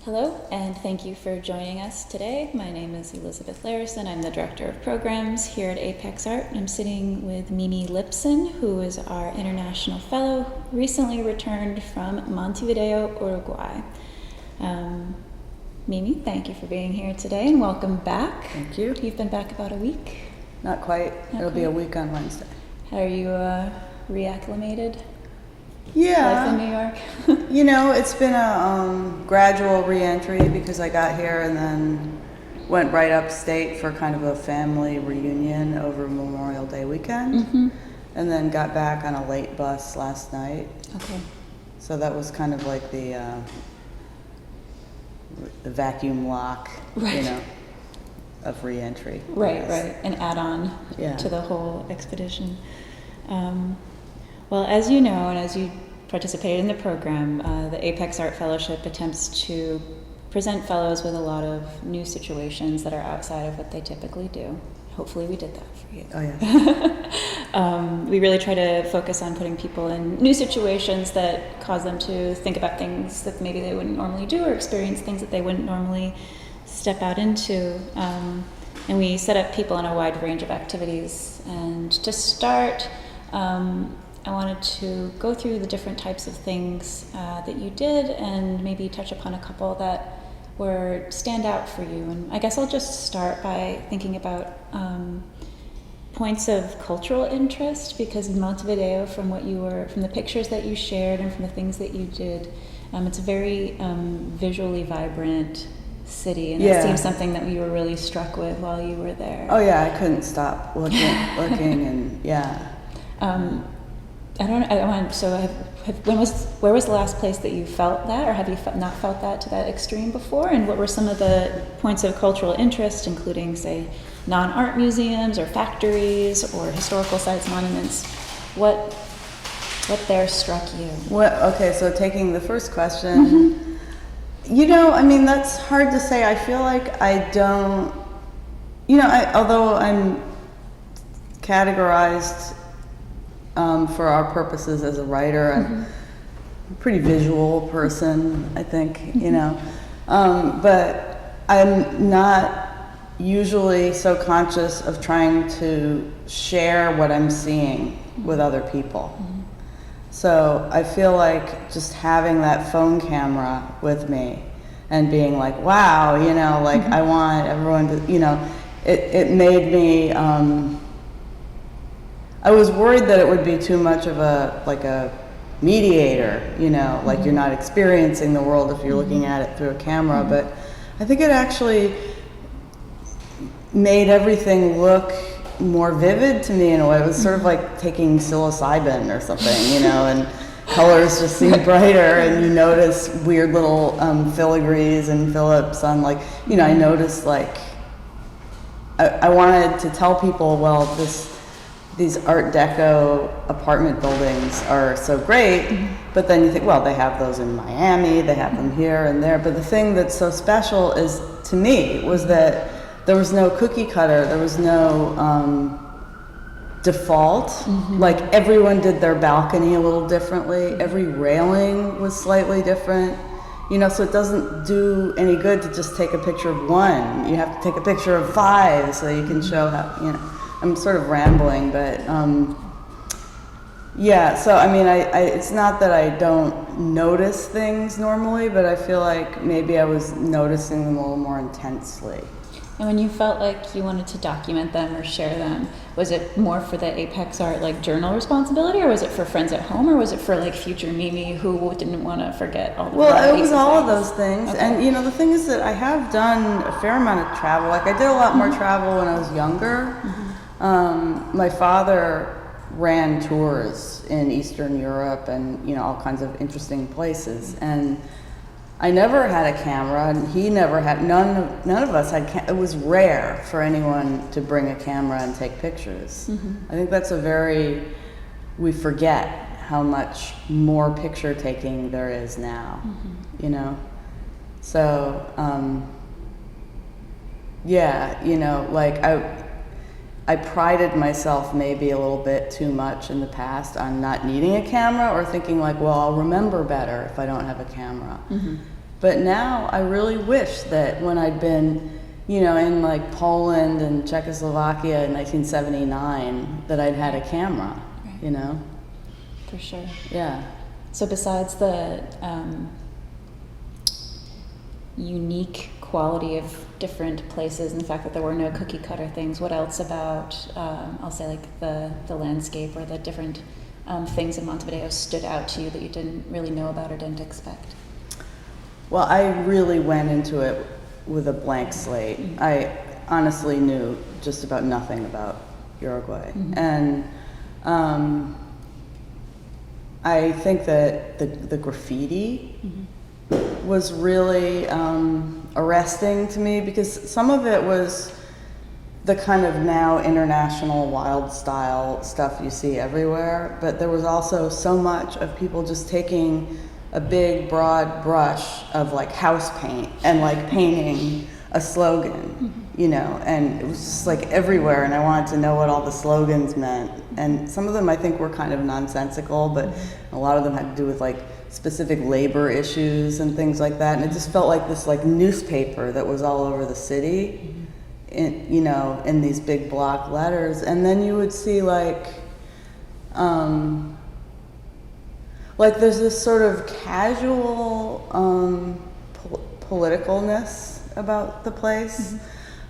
Hello, and thank you for joining us today. My name is Elizabeth Larison. I'm the Director of Programs here at apexart. I'm sitting with Mimi Lipson, who is our International Fellow, recently returned from Montevideo, Uruguay. Mimi, thank you for being here today, and welcome back. Thank you. You've been back about a week? Not quite. It'll be a week on Wednesday. How are you reacclimated? Yeah. Life in New York? It's been a gradual re-entry because I got here and then went right upstate for kind of a family reunion over Memorial Day weekend, and then got back on a late bus last night. Okay. So that was kind of like the vacuum lock, Right. of re-entry. Right, an add-on Yeah. to the whole expedition. Well, as you know, and as you participated in the program, the apexart Fellowship attempts to present fellows with a lot of new situations that are outside of what they typically do. Hopefully we did that for you. Oh, yeah. We really try to focus on putting people in new situations that cause them to think about things that maybe they wouldn't normally do or experience things that they wouldn't normally step out into. And we set up people in a wide range of activities. And to start, I wanted to go through the different types of things that you did and maybe touch upon a couple that were stand out for you. And I guess I'll just start by thinking about points of cultural interest, because in Montevideo, from the pictures that you shared and from the things that you did, it's a very visually vibrant city, and that seems something that you were really struck with while you were there. Oh, yeah, I couldn't stop looking, and yeah. Where was the last place that you felt that, or have you not felt that to that extreme before? And what were some of the points of cultural interest, including, say, non-art museums or factories or historical sites, monuments? What there struck you? Okay, so taking the first question, that's hard to say. I feel like I don't, although I'm categorized for our purposes as a writer, I'm a pretty visual person, I think, but I'm not usually so conscious of trying to share what I'm seeing with other people. So I feel like just having that phone camera with me and being like, wow, I want everyone to, it made me, I was worried that it would be too much of a mediator, like you're not experiencing the world if you're looking at it through a camera, but I think it actually made everything look more vivid to me in a way. It was sort of like taking psilocybin or something, and colors just seem brighter, and you notice weird little filigrees and Phillips on I noticed I wanted to tell people, well, these Art Deco apartment buildings are so great, but then you think, well, they have those in Miami, they have them here and there. But the thing that's so special is, to me, was that there was no cookie cutter, there was no default. Like everyone did their balcony a little differently, every railing was slightly different. So it doesn't do any good to just take a picture of one. You have to take a picture of 5 so you can show how, I'm sort of rambling, but so I it's not that I don't notice things normally, but I feel like maybe I was noticing them a little more intensely. And when you felt like you wanted to document them or share them, was it more for the apexart journal responsibility, or was it for friends at home, or was it for future Mimi who didn't want to forget all the Well, it was all of those things. Okay. And the thing is that I have done a fair amount of travel. I did a lot more travel when I was younger. My father ran tours in Eastern Europe and all kinds of interesting places, and I never had a camera, and he never had. None of us had. It was rare for anyone to bring a camera and take pictures. I think that's we forget how much more picture taking there is now. So I prided myself maybe a little bit too much in the past on not needing a camera, or thinking well, I'll remember better if I don't have a camera. But now I really wish that when I'd been, you know, in like Poland and Czechoslovakia in 1979, that I'd had a camera, Right. you know? For sure. Yeah. So besides the unique quality of different places and the fact that there were no cookie cutter things, what else about, I'll say like the landscape or the different things in Montevideo stood out to you that you didn't really know about or didn't expect? Well, I really went into it with a blank slate. Mm-hmm. I honestly knew just about nothing about Uruguay. Mm-hmm. And I think that the graffiti Mm-hmm. was really arresting to me, because some of it was the kind of now international wild style stuff you see everywhere, but there was also so much of people just taking a big broad brush of like house paint and like painting a slogan, you know, and it was just like everywhere, and I wanted to know what all the slogans meant. And some of them I think were kind of nonsensical, but a lot of them had to do with like specific labor issues and things like that, and it just felt like this like newspaper that was all over the city, in, you know, in these big block letters. And then you would see like there's this sort of casual politicalness about the place.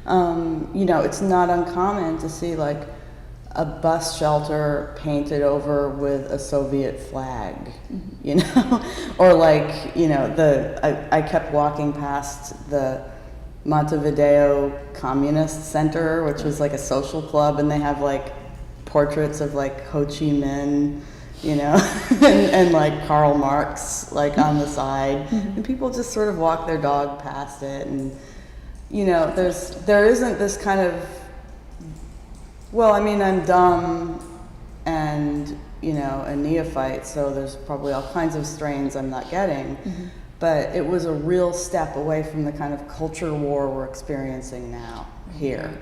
You know, it's not uncommon to see like a bus shelter painted over with a Soviet flag, you know, or like, you know, I kept walking past the Montevideo Communist Center, which was like a social club, and they have like portraits of like Ho Chi Minh, you know, and like Karl Marx like on the side, and people just sort of walk their dog past it. And you know, there isn't this kind of, well, I mean, I'm dumb and, you know, a neophyte, so there's probably all kinds of strains I'm not getting, but it was a real step away from the kind of culture war we're experiencing now here,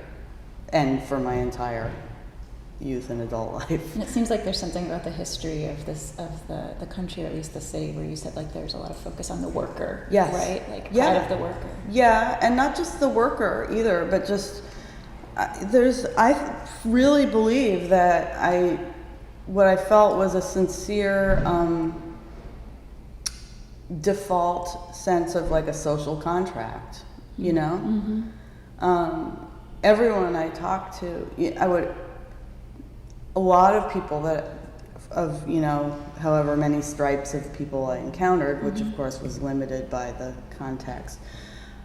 and for my entire youth and adult life. And it seems like there's something about the history of the country, or at least the city, where you said like there's a lot of focus on the worker. Yes. Right? Like Yeah. pride of the worker. Yeah, and not just the worker either, but just I really believe that what I felt was a sincere default sense of like a social contract, you know? Everyone I talked to, a lot of people of, you know, however many stripes of people I encountered, which of course was limited by the context.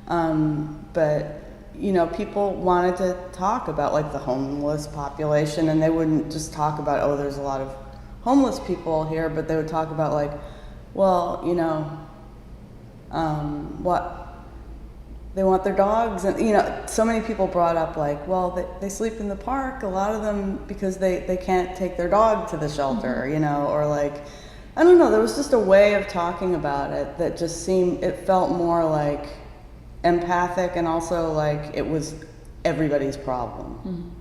But, you know, people wanted to talk about like the homeless population, and they wouldn't just talk about, oh, there's a lot of homeless people here, but they would talk about like, well, you know, what they want their dogs, and you know, so many people brought up like, well, they sleep in the park, a lot of them, because they can't take their dog to the shelter, you know, or like, I don't know, there was just a way of talking about it that just it felt more like empathic, and also like it was everybody's problem.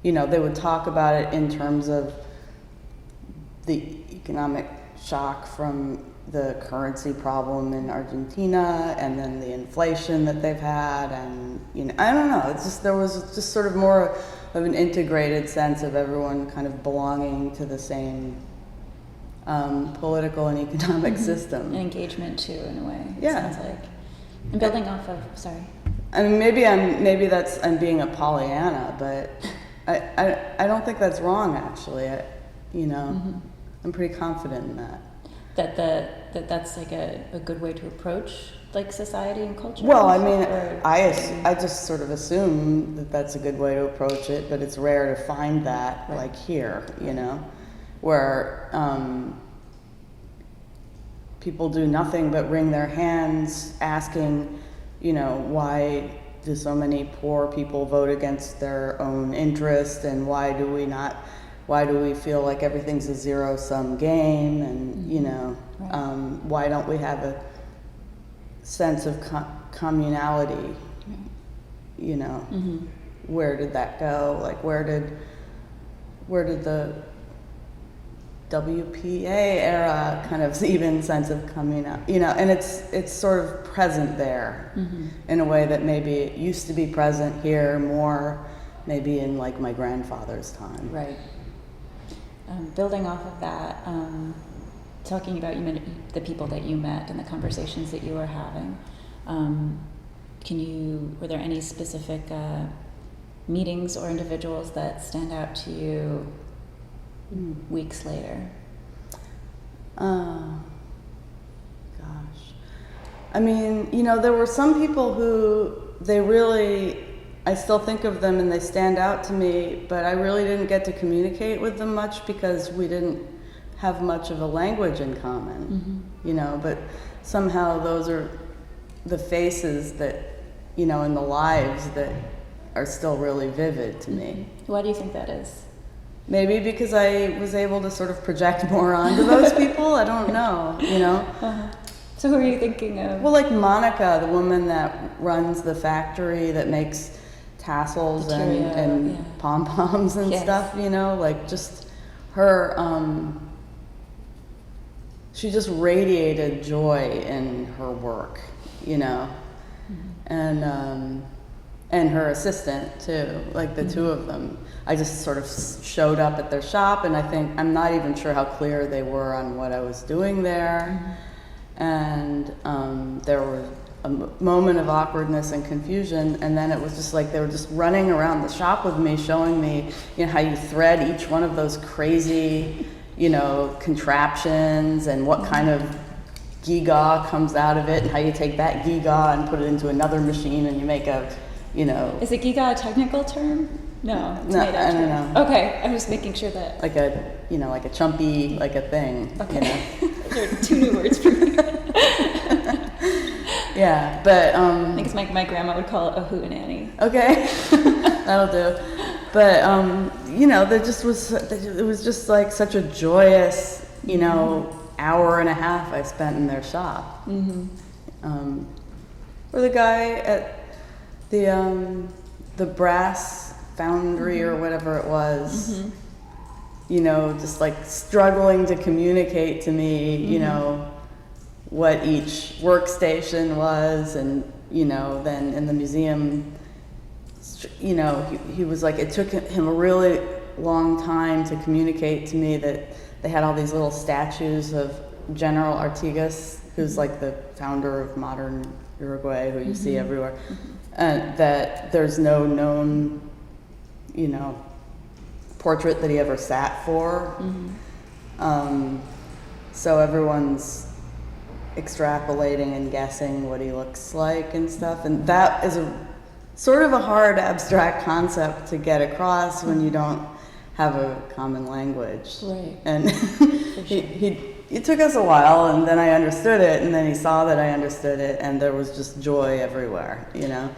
You know, they would talk about it in terms of the economic shock from the currency problem in Argentina, and then the inflation that they've had, and you know, I don't know, it's just, there was just sort of more of an integrated sense of everyone kind of belonging to the same political and economic system. And engagement too, in a way. It Yeah. sounds like. And building off of, sorry. I mean, maybe I'm being a Pollyanna, but I don't think that's wrong, actually. You know, I'm pretty confident in that. That's like a good way to approach like society and culture? Well, I mean, Or- I just sort of assume that that's a good way to approach it, but it's rare to find that Right. like here, you know, where people do nothing but wring their hands asking, you know, why do so many poor people vote against their own interest, and why do we feel like everything's a zero-sum game, and you know, Right. why don't we have a sense of communality? You know, where did that go? Like, where did the WPA era kind of even sense of coming up, you know, and it's sort of present there in a way that maybe it used to be present here more, maybe in like my grandfather's time. Right. Building off of that, talking about the people that you met and the conversations that you were having, were there any specific meetings or individuals that stand out to you weeks later? Gosh. I mean, you know, there were some people who I still think of them and they stand out to me, but I really didn't get to communicate with them much because we didn't have much of a language in common, you know, but somehow those are the faces that, you know, in the lives that are still really vivid to me. Why do you think that is? Maybe because I was able to sort of project more onto those people. I don't know, you know. So who are you thinking of? Well, like Monica, the woman that runs the factory that makes tassels and pom-poms and stuff, you know, like just her, she just radiated joy in her work, you know, and her assistant too, like the two of them. I just sort of showed up at their shop, and I'm not even sure how clear they were on what I was doing there. And there was a moment of awkwardness and confusion, and then it was just like they were just running around the shop with me, showing me, you know, how you thread each one of those crazy, you know, contraptions and what kind of giga comes out of it, and how you take that giga and put it into another machine and you make a, you know. Is a giga a technical term? No, it's No, made I don't know. Okay, I'm just making sure that. Like a, you know, like a chumpy, like a thing. Okay. You know? Those are two new words for me. Yeah, but I guess my grandma would call it a hootenanny. okay, that'll do. But you know, it was just like such a joyous, you know, hour and a half I spent in their shop. Or the guy at the brass foundry or whatever it was, you know, just like struggling to communicate to me, you know, what each workstation was. And, you know, then in the museum, you know, he was like, it took him a really long time to communicate to me that they had all these little statues of General Artigas, who's like the founder of modern Uruguay, who you see everywhere, that there's no known, you know, portrait that he ever sat for. So everyone's extrapolating and guessing what he looks like and stuff, and that is a sort of a hard abstract concept to get across when you don't have a common language. Right. And it took us a while, and then I understood it, and then he saw that I understood it, and there was just joy everywhere, you know.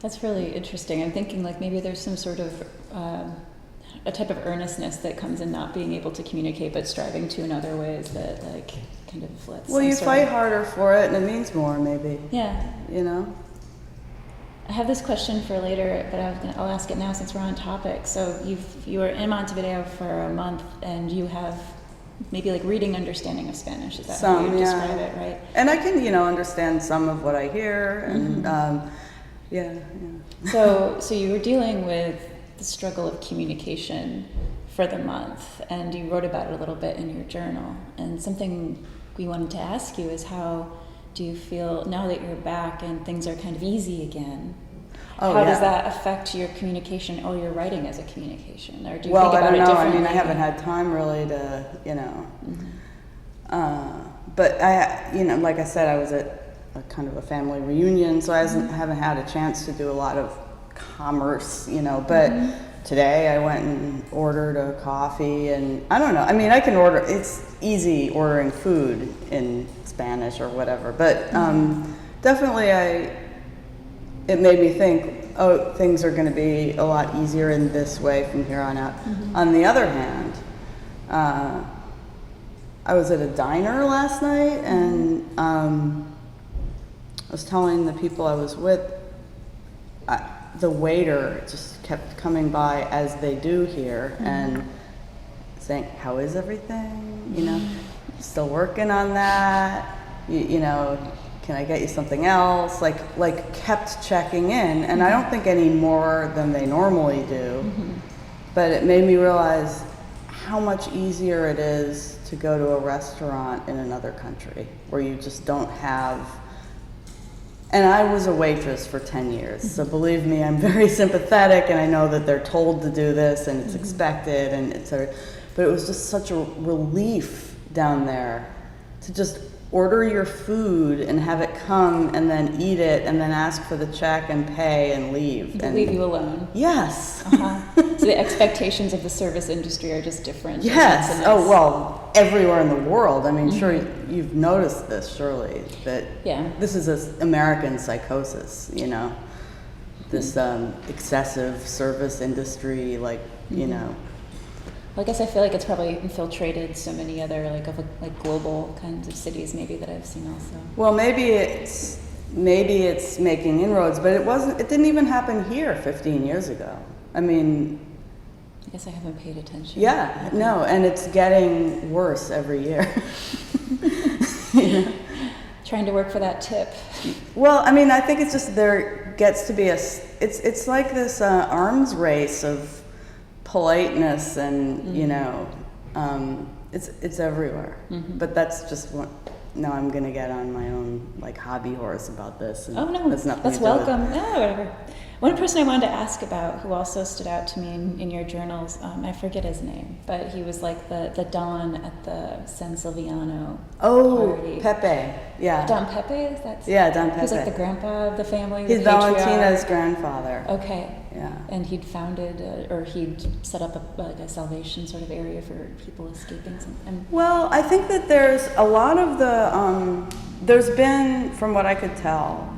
That's really interesting. I'm thinking like maybe there's some sort of a type of earnestness that comes in not being able to communicate but striving to in other ways that like kind of lets. Well, you fight harder for it, and it means more, maybe. Yeah. You know. I have this question for later, but I'll ask it now since we're on topic. So you were in Montevideo for a month, and you have maybe like reading understanding of Spanish. Is that how you describe it, right? And I can, you know, understand some of what I hear, and yeah. So you were dealing with the struggle of communication for the month, and you wrote about it a little bit in your journal. And something we wanted to ask you is, how do you feel now that you're back and things are kind of easy again? How does that affect your communication or your writing as a communication? Or do you think about I don't it know. differently? I mean, I haven't had time really to, you know. But I, you know, like I said, I was at a kind of a family reunion, so I haven't had a chance to do a lot of commerce, you know. But today I went and ordered a coffee, and I don't know. I mean, I can order. It's easy ordering food in Spanish or whatever, but definitely it made me think, oh, things are going to be a lot easier in this way from here on out. On the other hand, I was at a diner last night, and I was telling the people I was with, the waiter just kept coming by, as they do here, and saying, how is everything? You know, still working on that? You know, can I get you something else? Like kept checking in. And I don't think any more than they normally do. But it made me realize how much easier it is to go to a restaurant in another country where you just don't have. And I was a waitress for 10 years, so believe me, I'm very sympathetic, and I know that they're told to do this and it's expected, and but it was just such a relief down there to just order your food and have it come and then eat it and then ask for the check and pay and leave. And leave you alone. Yes. So the expectations of the service industry are just different. Yes. Oh, well, everywhere in the world. I mean, sure, you've noticed this, surely, that this is an American psychosis, you know, this excessive service industry, like, you know. Well, I guess I feel like it's probably infiltrated so many other like global kinds of cities maybe that I've seen also. Well, maybe it's making inroads, but it didn't even happen here 15 years ago. I mean, I guess I haven't paid attention. Yeah, no, and it's getting worse every year. You know? Trying to work for that tip. Well, I mean, I think it's just there gets to be it's like this arms race of politeness, and you know, it's everywhere. But that's just one. No, I'm gonna get on my own like hobby horse about this. And oh no, that's welcome. No, whatever. One person I wanted to ask about who also stood out to me in your journals, I forget his name, but he was like the Don at the San Silviano party. Pepe, yeah. Don Pepe, is that? Yeah, Don Pepe. He's like the grandpa of the family. He's the Valentina's grandfather. Okay. Yeah. And he'd founded, or he'd set up a salvation sort of area for people escaping something. Well, I think that there's a lot of there's been, from what I could tell,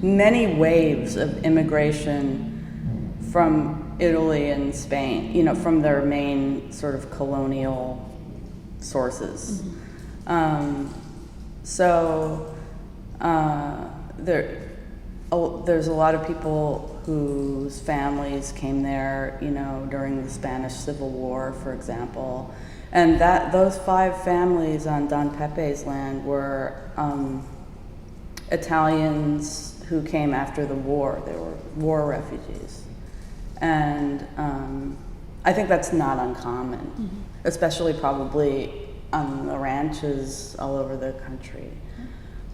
many waves of immigration from Italy and Spain, you know, from their main sort of colonial sources. There's a lot of people whose families came there, you know, during the Spanish Civil War, for example. And those 5 families on Don Pepe's land were Italians who came after the war. They were war refugees. And I think that's not uncommon, especially probably on the ranches all over the country.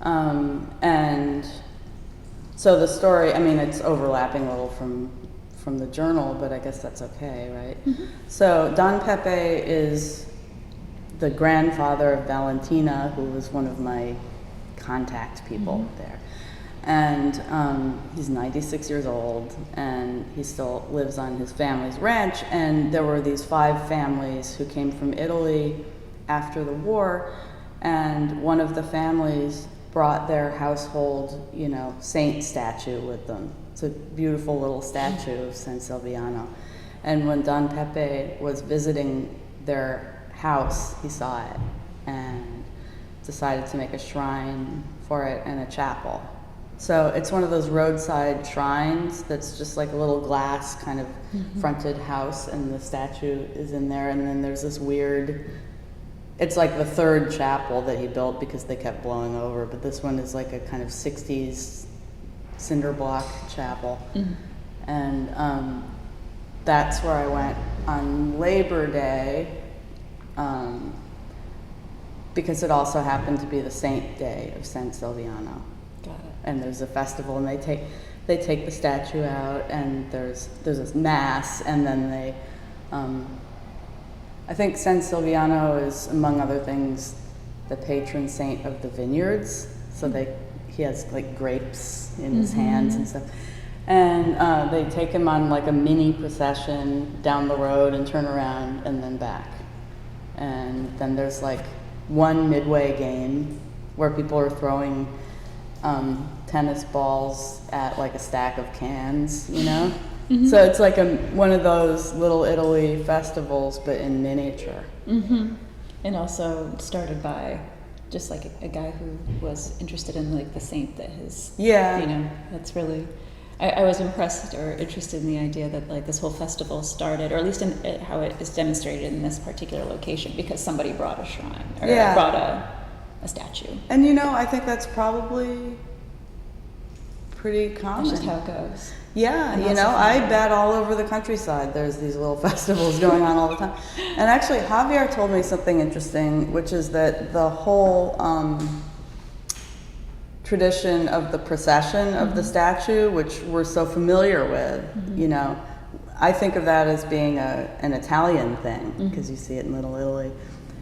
And so the story, I mean, it's overlapping a little from the journal, but I guess that's okay, right? So Don Pepe is the grandfather of Valentina, who was one of my contact people there. And he's 96 years old, and he still lives on his family's ranch. And there were these 5 families who came from Italy after the war, and one of the families brought their household, you know, saint statue with them. It's a beautiful little statue of San Silviano. And when Don Pepe was visiting their house, he saw it and decided to make a shrine for it and a chapel. So it's one of those roadside shrines that's just like a little glass kind of fronted house, and the statue is in there. And then there's this weird, it's like the 3rd chapel that he built because they kept blowing over, but this one is like a kind of 60s cinder block chapel. And that's where I went on Labor Day, because it also happened to be the saint day of San Silviano. Got it. And there's a festival, and they take the statue out, and there's this mass, and then they, I think San Silviano is, among other things, the patron saint of the vineyards. So he has like grapes in his hands and stuff. And they take him on like a mini procession down the road and turn around and then back. And then there's like one midway game where people are throwing tennis balls at like a stack of cans, you know? So it's like one of those little Italy festivals, but in miniature. And also started by just like a guy who was interested in like the saint that his, you know, that's really, I was impressed or interested in the idea that like this whole festival started, or at least in how it is demonstrated in this particular location, because somebody brought a shrine or Yeah. brought a statue. And you know, I think that's probably pretty common. That's just how it goes. Yeah, And you also know, I fun. bet all over the countryside there's these little festivals going on all the time. And actually, Javier told me something interesting, which is that the whole tradition of the procession of the statue, which we're so familiar with, you know, I think of that as being an Italian thing, because you see it in Little Italy.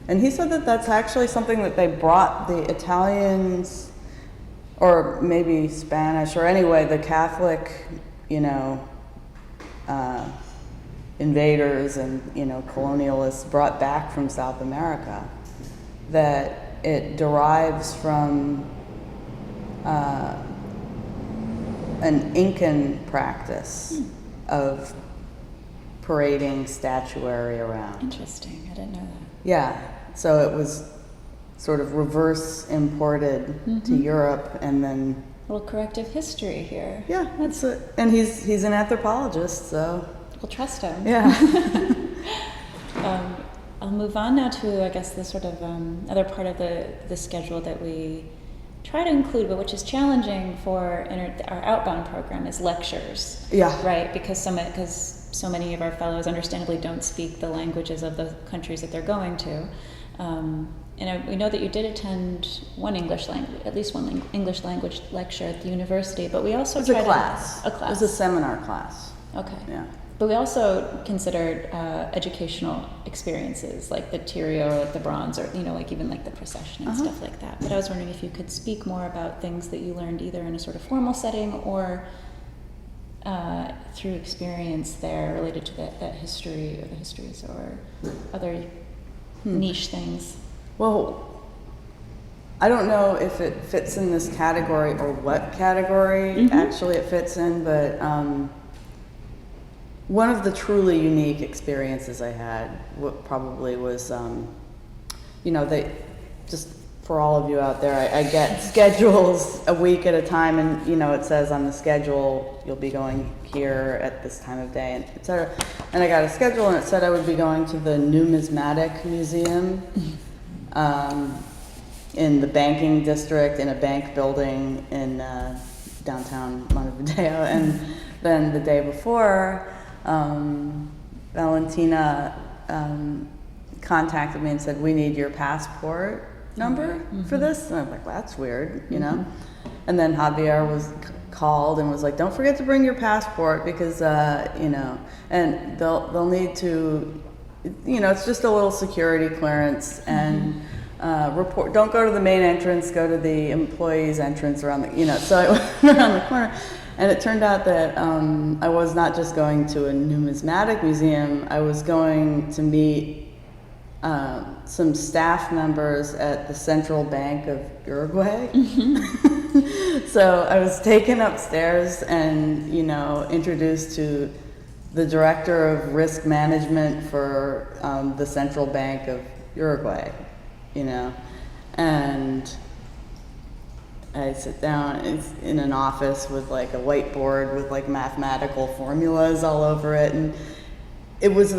And he said that that's actually something that they brought the Italians, or maybe Spanish, or anyway, the Catholic, you know, invaders and, you know, colonialists brought back from South America, that it derives from an Incan practice of parading statuary around. Interesting. I didn't know that. Yeah, so it was sort of reverse imported to Europe, and then A little corrective history here. yeah, that's it. And he's an anthropologist, so We'll trust him. yeah. I'll move on now to, I guess, the sort of other part of the schedule that we try to include, but which is challenging for our outbound program, is lectures. Yeah. Right, because so many of our fellows understandably don't speak the languages of the countries that they're going to. And we know that you did attend at least one English language lecture at the university, but we also It was tried a class. a class. It was a seminar class. Okay. Yeah. But we also considered educational experiences like the Tyrio or like the bronze, or, you know, like even like the procession and stuff like that. But I was wondering if you could speak more about things that you learned either in a sort of formal setting or through experience there related to that history or the histories or other niche things. Well, I don't know if it fits in this category or what category actually it fits in, but one of the truly unique experiences I had probably was, you know, just for all of you out there, I get schedules a week at a time, and, you know, it says on the schedule, you'll be going here at this time of day, and et cetera. And I got a schedule, and it said I would be going to the Numismatic Museum in the banking district, in a bank building in downtown Montevideo. And then the day before, Valentina contacted me and said, we need your passport number for this. And I'm like, well, that's weird, you know? And then Javier called and was like, don't forget to bring your passport, because, you know, and they'll need to, you know, it's just a little security clearance, and report, don't go to the main entrance, go to the employees entrance around the, you know. So I went around the corner, and it turned out that I was not just going to a numismatic museum, I was going to meet some staff members at the Central Bank of Uruguay. So I was taken upstairs and, you know, introduced to the director of risk management for the Central Bank of Uruguay, you know, and I sit down in an office with like a whiteboard with like mathematical formulas all over it, and it was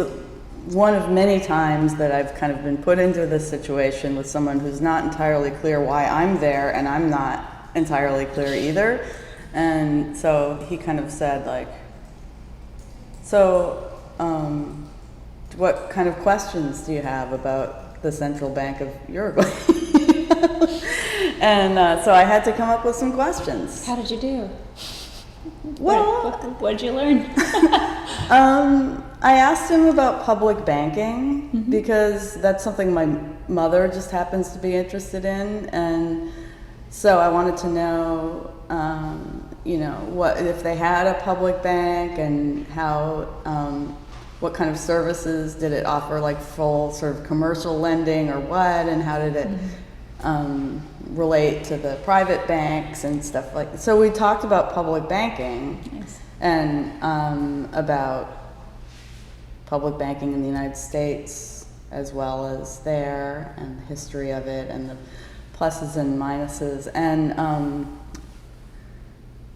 one of many times that I've kind of been put into this situation with someone who's not entirely clear why I'm there, and I'm not entirely clear either. And so he kind of said like, so what kind of questions do you have about the Central Bank of Uruguay? And so I had to come up with some questions. How did you do? Well, what did you learn? I asked him about public banking because that's something my mother just happens to be interested in, and so I wanted to know, you know, what if they had a public bank, and how, what kind of services did it offer, like full sort of commercial lending or what, and how did it relate to the private banks and stuff like that. So we talked about public banking. Nice. And about public banking in the United States as well as there, and the history of it, and the pluses and minuses. And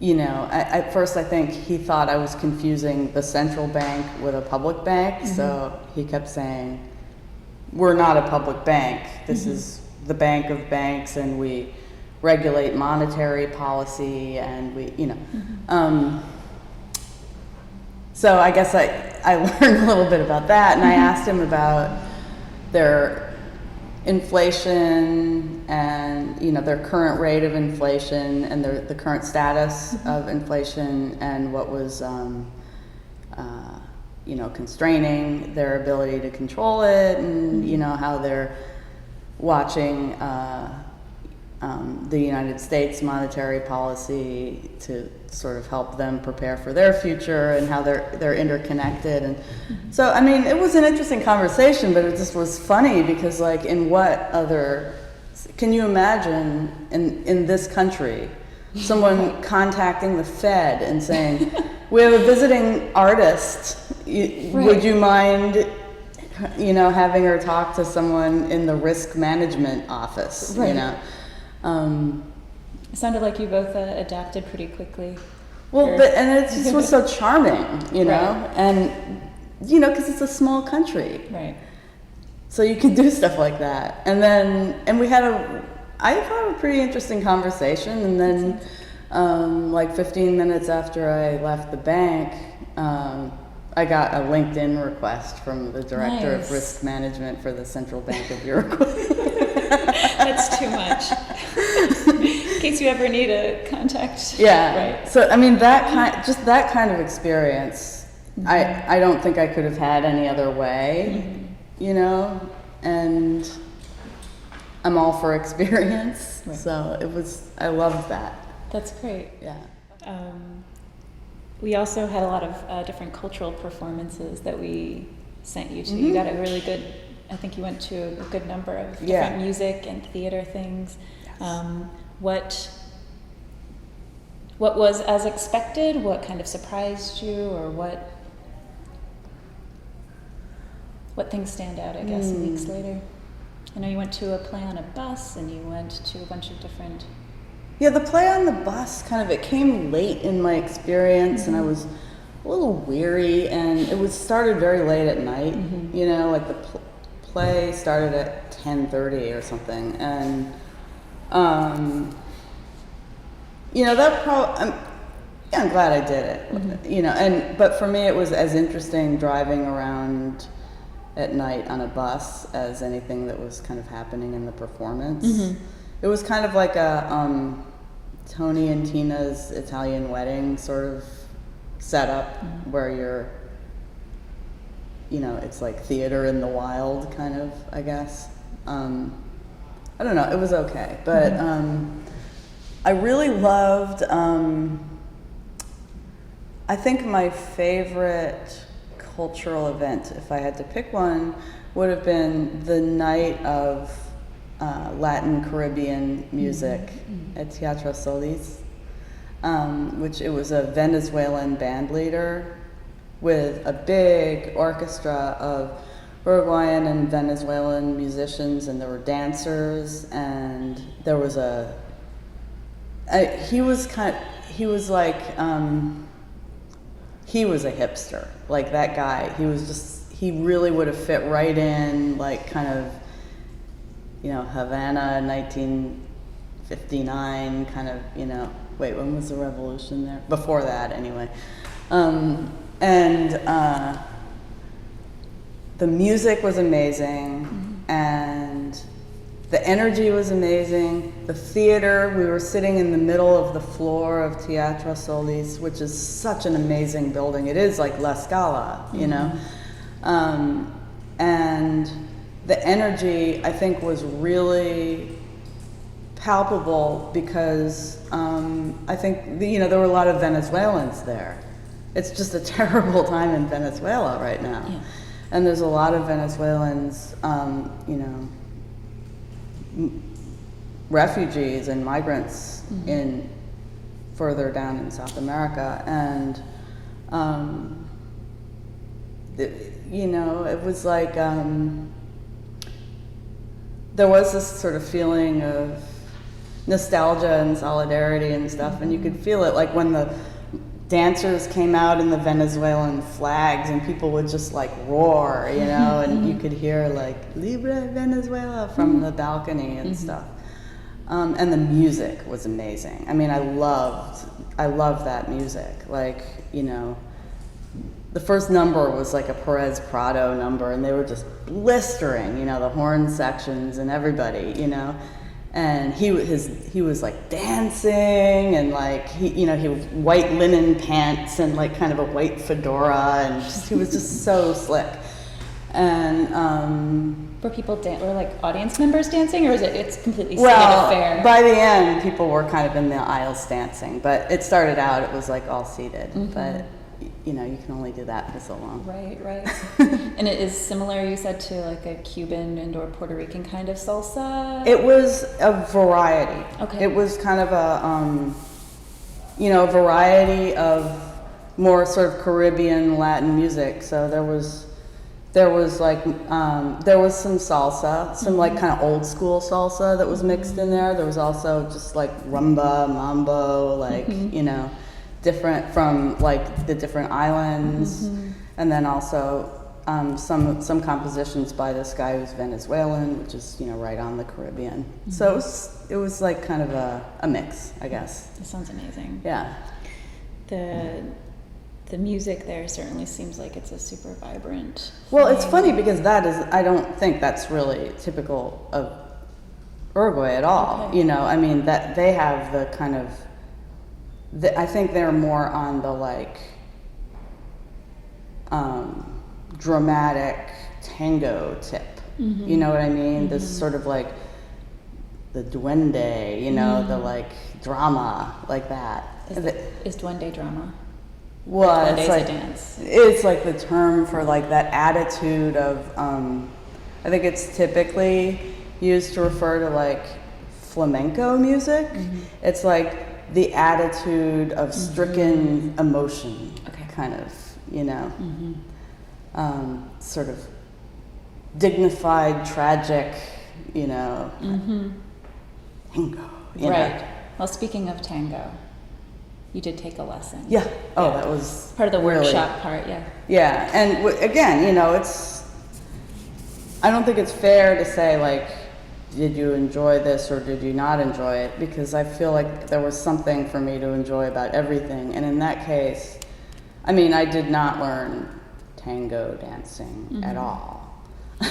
you know, at first I think he thought I was confusing the central bank with a public bank. So he kept saying, we're not a public bank. This is the bank of banks, and we regulate monetary policy, and we, you know. So I guess I learned a little bit about that, and I asked him about their inflation and, you know, their current rate of inflation and the current status of inflation, and what was, you know, constraining their ability to control it, and, you know, how they're watching the United States monetary policy to sort of help them prepare for their future, and how they're interconnected. And so, I mean, it was an interesting conversation, but it just was funny because, like, in what other, can you imagine in this country, someone contacting the Fed and saying, we have a visiting artist, would you mind, you know, having her talk to someone in the risk management office, you know? It sounded like you both adapted pretty quickly. Well, and it just was so charming, you know, and, you know, because it's a small country. Right. So you can do stuff like that. And we had I thought a pretty interesting conversation. And then, like 15 minutes after I left the bank, I got a LinkedIn request from the director of risk management for the Central Bank of Uruguay. That's too much. In case you ever need a contact. Yeah. Right. So I mean, that kind of experience, I don't think I could have had any other way, you know. And I'm all for experience, so I loved that. That's great. Yeah. We also had a lot of different cultural performances that we sent you to. You got a really good, I think you went to a good number of different music and theater things. Yes. What was as expected? What kind of surprised you, or what things stand out, I guess, weeks later? I know you went to a play on a bus, and you went to a bunch of different... Yeah, the play on the bus it came late in my experience, and I was a little weary, and it started very late at night. You know, like the play started at 10:30 or something, and you know, I'm glad I did it. You know, but for me it was as interesting driving around at night on a bus as anything that was kind of happening in the performance. It was kind of like a Tony and Tina's Italian Wedding sort of setup, where you're, you know, it's like theater in the wild kind of, I guess. I don't know, it was okay, but I really loved, I think my favorite cultural event, if I had to pick one, would have been the night of Latin Caribbean music at Teatro Solis, which it was a Venezuelan band leader with a big orchestra of Uruguayan and Venezuelan musicians, and there were dancers, and there was he was a hipster, like that guy. He really would have fit right in, like kind of, you know, Havana 1959 kind of, you know, wait, when was the revolution there? Before that, anyway. The music was amazing, and the energy was amazing. The theater, we were sitting in the middle of the floor of Teatro Solis, which is such an amazing building. It is like La Scala, you know? And the energy, I think, was really palpable because I think, you know, there were a lot of Venezuelans there. It's just a terrible time in Venezuela right now. Yeah. And there's a lot of Venezuelans, you know, refugees and migrants in further down in South America, and you know, it was like there was this sort of feeling of nostalgia and solidarity and stuff, and you could feel it like when the dancers came out in the Venezuelan flags and people would just like roar, you know, and you could hear like Libre Venezuela from the balcony and stuff. And the music was amazing. I mean, I loved that music. Like, you know, the first number was like a Perez Prado number, and they were just blistering, you know, the horn sections and everybody, you know. And he was like dancing, and like he was white linen pants and like kind of a white fedora, and he was just so slick. And were people were like audience members dancing, or it's completely seated well, affair? By the end, people were kind of in the aisles dancing, but it started out it was like all seated, but. You know, you can only do that for so long. Right. And it is similar, you said, to like a Cuban and/or Puerto Rican kind of salsa? It was a variety. Okay. It was kind of a, a variety of more sort of Caribbean Latin music. So there was some salsa, some like kind of old school salsa that was mixed in there. There was also just like rumba, mambo, like, you know, different from like the different islands, and then also some compositions by this guy who's Venezuelan, which is, you know, right on the Caribbean. So it was like kind of a mix, I guess. That sounds amazing. Yeah. The music there certainly seems like it's a super vibrant. Well, it's funny because I don't think that's really typical of Uruguay at all. Okay. You know, I mean that they have the kind of. I think they're more on the like dramatic tango tip. You know what I mean? This sort of like the duende, you know, the like drama like that. Is duende drama? Well, Duende it's is like a dance. It's like the term for like that attitude of. I think it's typically used to refer to like flamenco music. It's like the attitude of stricken emotion, kind of, you know, sort of dignified, tragic, you know, tango. You know? Well, speaking of tango, you did take a lesson. Yeah. Oh, that was part of the really, workshop part. Yeah. Yeah, and again, you know, I don't think it's fair to say like, did you enjoy this or did you not enjoy it? Because I feel like there was something for me to enjoy about everything. And in that case, I mean, I did not learn tango dancing at all. But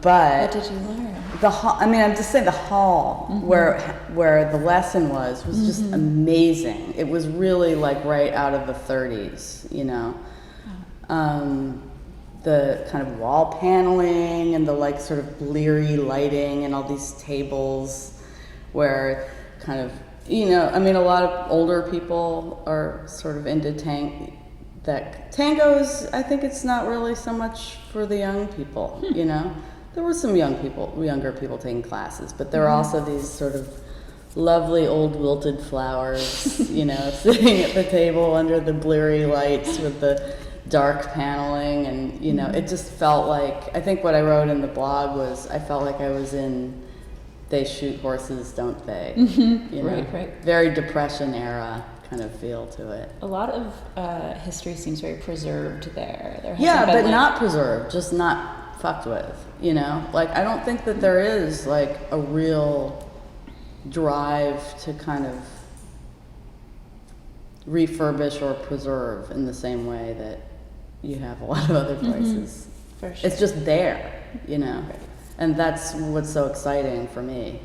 what did you learn? I'm just saying the hall where the lesson was just amazing. It was really like right out of the 30s, you know. The kind of wall paneling and the like sort of bleary lighting and all these tables where kind of, you know, I mean, a lot of older people are sort of into tangos. I think it's not really so much for the young people, you know. There were some younger people taking classes, but there are also these sort of lovely old wilted flowers, you know, sitting at the table under the bleary lights with the dark paneling, and you know, it just felt like, I think what I wrote in the blog was, I felt like I was in They Shoot Horses, Don't They? You know, right. Very Depression era kind of feel to it. A lot of history seems very preserved there. Yeah, but not preserved, just not fucked with, you know? Like, I don't think that there is like a real drive to kind of refurbish or preserve in the same way that you have a lot of other places. For sure. It's just there, you know, and that's what's so exciting for me.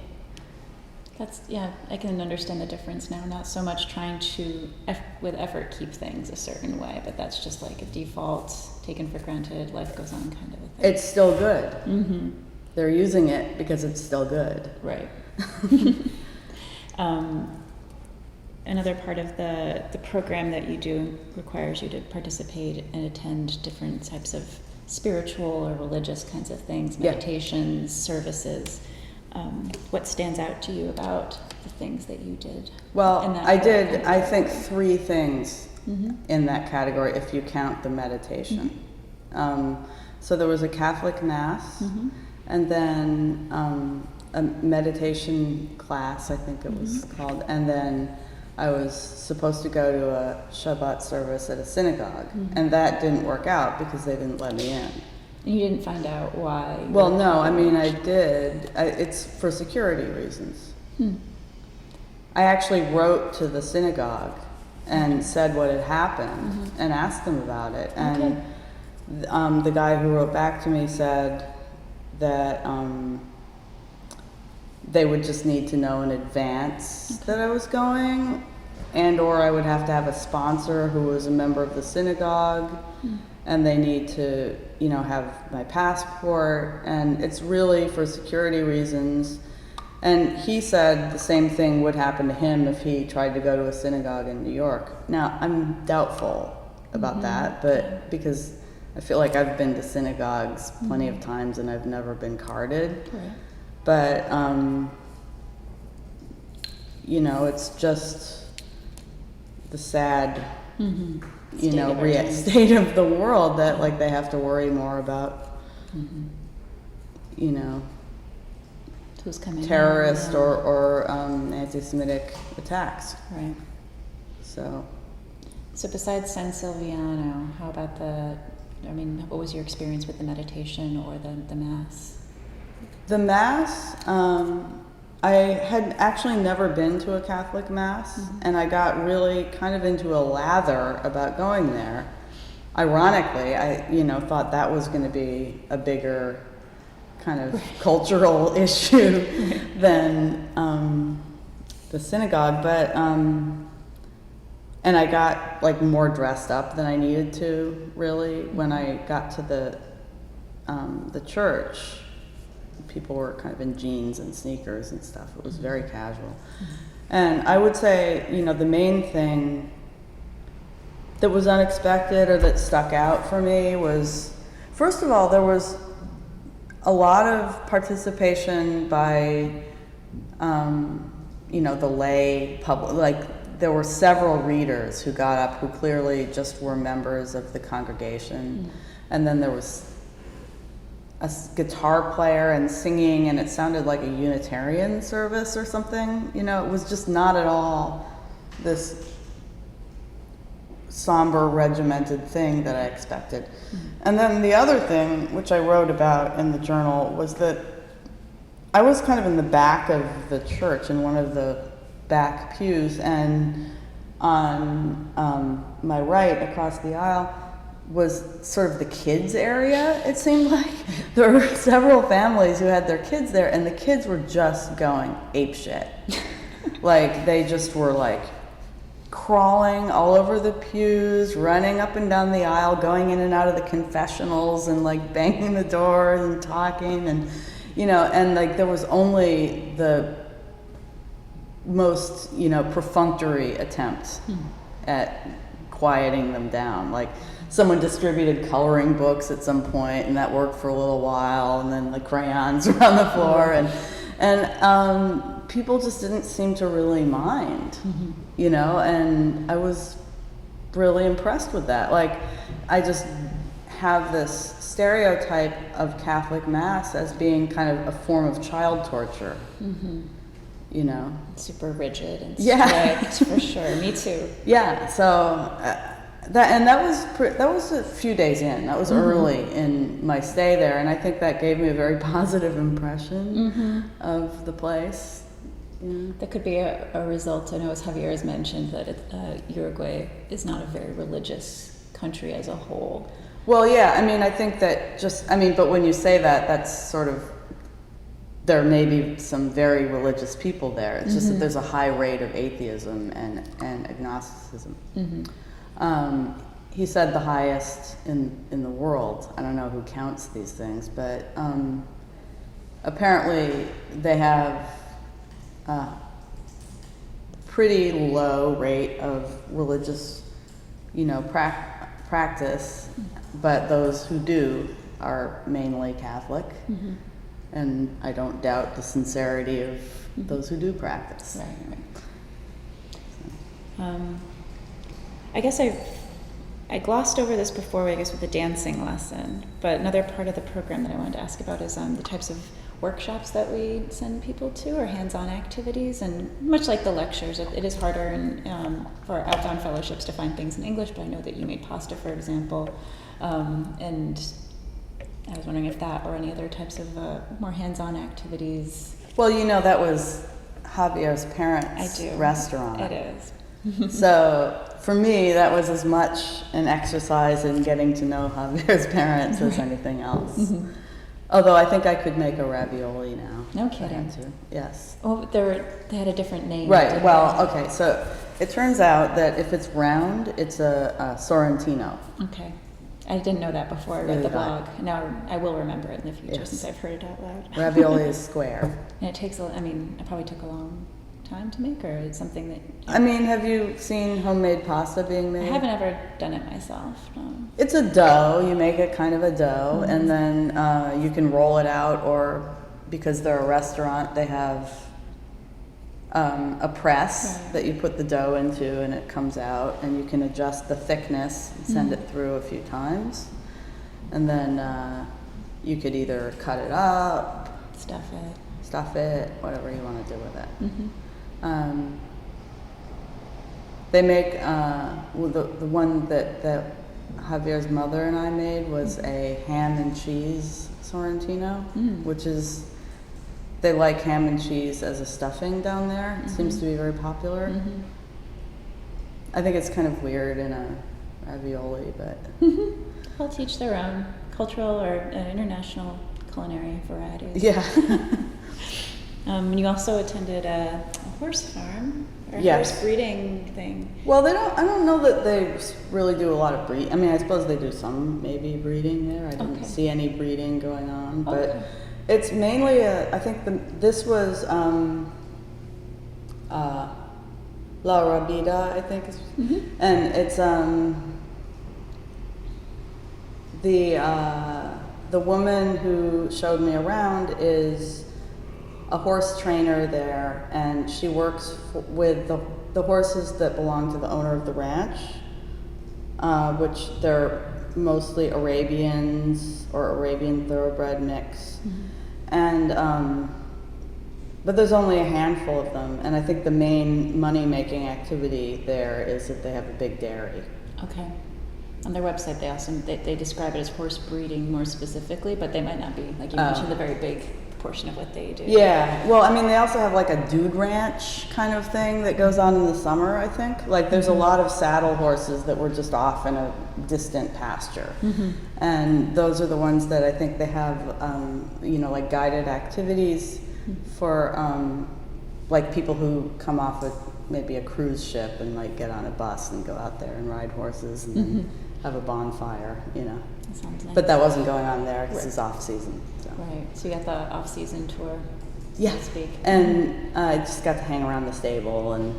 I can understand the difference now. Not so much trying to, with effort, keep things a certain way, but that's just like a default, taken for granted, life goes on kind of a thing. It's still good. They're using it because it's still good. Right. Another part of the program that you do requires you to participate and attend different types of spiritual or religious kinds of things, meditations, services. What stands out to you about the things that you did? Well, I did, I think, 3 things in that category, if you count the meditation. So there was a Catholic Mass, and then a meditation class, I think it was called, and then I was supposed to go to a Shabbat service at a synagogue, and that didn't work out because they didn't let me in. And you didn't find out why? Well, no, I mean, I did. It's for security reasons. I actually wrote to the synagogue and said what had happened and asked them about it. And the guy who wrote back to me said that they would just need to know in advance that I was going, and or I would have to have a sponsor who was a member of the synagogue, and they need to, you know, have my passport, and it's really for security reasons. And he said the same thing would happen to him if he tried to go to a synagogue in New York. Now, I'm doubtful about that, but because I feel like I've been to synagogues plenty of times and I've never been carded. Right. But, you know, it's just the sad, you know, state of the world that, like, they have to worry more about, you know, who's coming terrorist or anti-Semitic attacks. Right. So besides San Silviano, how about what was your experience with the meditation or the Mass? the Mass, I had actually never been to a Catholic Mass, and I got really kind of into a lather about going there. Ironically, I thought that was going to be a bigger kind of cultural issue than the synagogue, but and I got like more dressed up than I needed to really when I got to the church. People were kind of in jeans and sneakers and stuff. It was very casual. And I would say, the main thing that was unexpected or that stuck out for me was, first of all, there was a lot of participation by, the lay public. Like, there were several readers who got up who clearly just were members of the congregation. And then there was a guitar player and singing, and it sounded like a Unitarian service or something. It was just not at all this somber, regimented thing that I expected. And then the other thing, which I wrote about in the journal, was that I was kind of in the back of the church, in one of the back pews, and on my right, across the aisle, was sort of the kids area, it seemed like. There were several families who had their kids there, and the kids were just going apeshit. Like, they just were like crawling all over the pews, running up and down the aisle, going in and out of the confessionals, and like banging the doors and talking, and and like there was only the most perfunctory attempt at quieting them down. Like, someone distributed coloring books at some point, and that worked for a little while, and then the crayons were on the floor, and people just didn't seem to really mind, and I was really impressed with that. Like, I just have this stereotype of Catholic Mass as being kind of a form of child torture, Super rigid and strict, for sure. Me too. Yeah, so that was a few days in. That was early in my stay there, and I think that gave me a very positive impression of the place. Yeah. That could be a result. I know, as Javier has mentioned, that Uruguay is not a very religious country as a whole. Well, yeah, I think that but when you say that, that's sort of, there may be some very religious people there. It's just that there's a high rate of atheism and agnosticism. He said the highest in the world. I don't know who counts these things, but apparently they have a pretty low rate of religious, practice, but those who do are mainly Catholic, and I don't doubt the sincerity of those who do practice. Right. I guess I glossed over this before, I guess, with the dancing lesson, but another part of the program that I wanted to ask about is the types of workshops that we send people to, or hands-on activities. And much like the lectures, it is harder for outbound fellowships to find things in English, but I know that you made pasta, for example. And I was wondering if that or any other types of more hands-on activities. Well, that was Javier's parents' restaurant. It is. So for me, that was as much an exercise in getting to know Javier's parents as anything else. Mm-hmm. Although I think I could make a ravioli now. No kidding. Yes. Oh, they had a different name. Right. Well, okay. So it turns out that if it's round, it's a Sorrentino. Okay. I didn't know that before I read the blog. Now I will remember it in the future since I've heard it out loud. Ravioli is square. And it takes it probably took a long time to make, or it's something that... have you seen homemade pasta being made? I haven't ever done it myself, no. It's a dough. You make it kind of a dough, and then you can roll it out, or because they're a restaurant, they have a press that you put the dough into, and it comes out, and you can adjust the thickness and send it through a few times. And then you could either cut it up, stuff it, whatever you want to do with it. Mm-hmm. They make the one that Javier's mother and I made was a ham and cheese Sorrentino, which is, they like ham and cheese as a stuffing down there. It seems to be very popular. Mm-hmm. I think it's kind of weird in a ravioli, but I'll teach their own cultural or international culinary varieties. Yeah. You also attended a horse farm, or a Yes. horse breeding thing. Well, I don't know that they really do a lot of breed. I suppose they do some maybe breeding there. I didn't see any breeding going on, but it's mainly this was La Rabida, I think is, and it's the woman who showed me around is a horse trainer there, and she works with the horses that belong to the owner of the ranch, which they're mostly Arabians or Arabian thoroughbred mix. And but there's only a handful of them, and I think the main money-making activity there is that they have a big dairy. Okay. On their website, they describe it as horse breeding more specifically, but they might not be, like you mentioned, the very big portion of what they do. Yeah. Well, they also have like a dude ranch kind of thing that goes on in the summer, I think. Like there's a lot of saddle horses that were just off in a distant pasture. And those are the ones that I think they have, like guided activities for like people who come off with maybe a cruise ship and like get on a bus and go out there and ride horses and then have a bonfire, That sounds nice. But that wasn't going on there because it's off season. So. Right. So you got the off-season tour, so to speak. And I just got to hang around the stable and,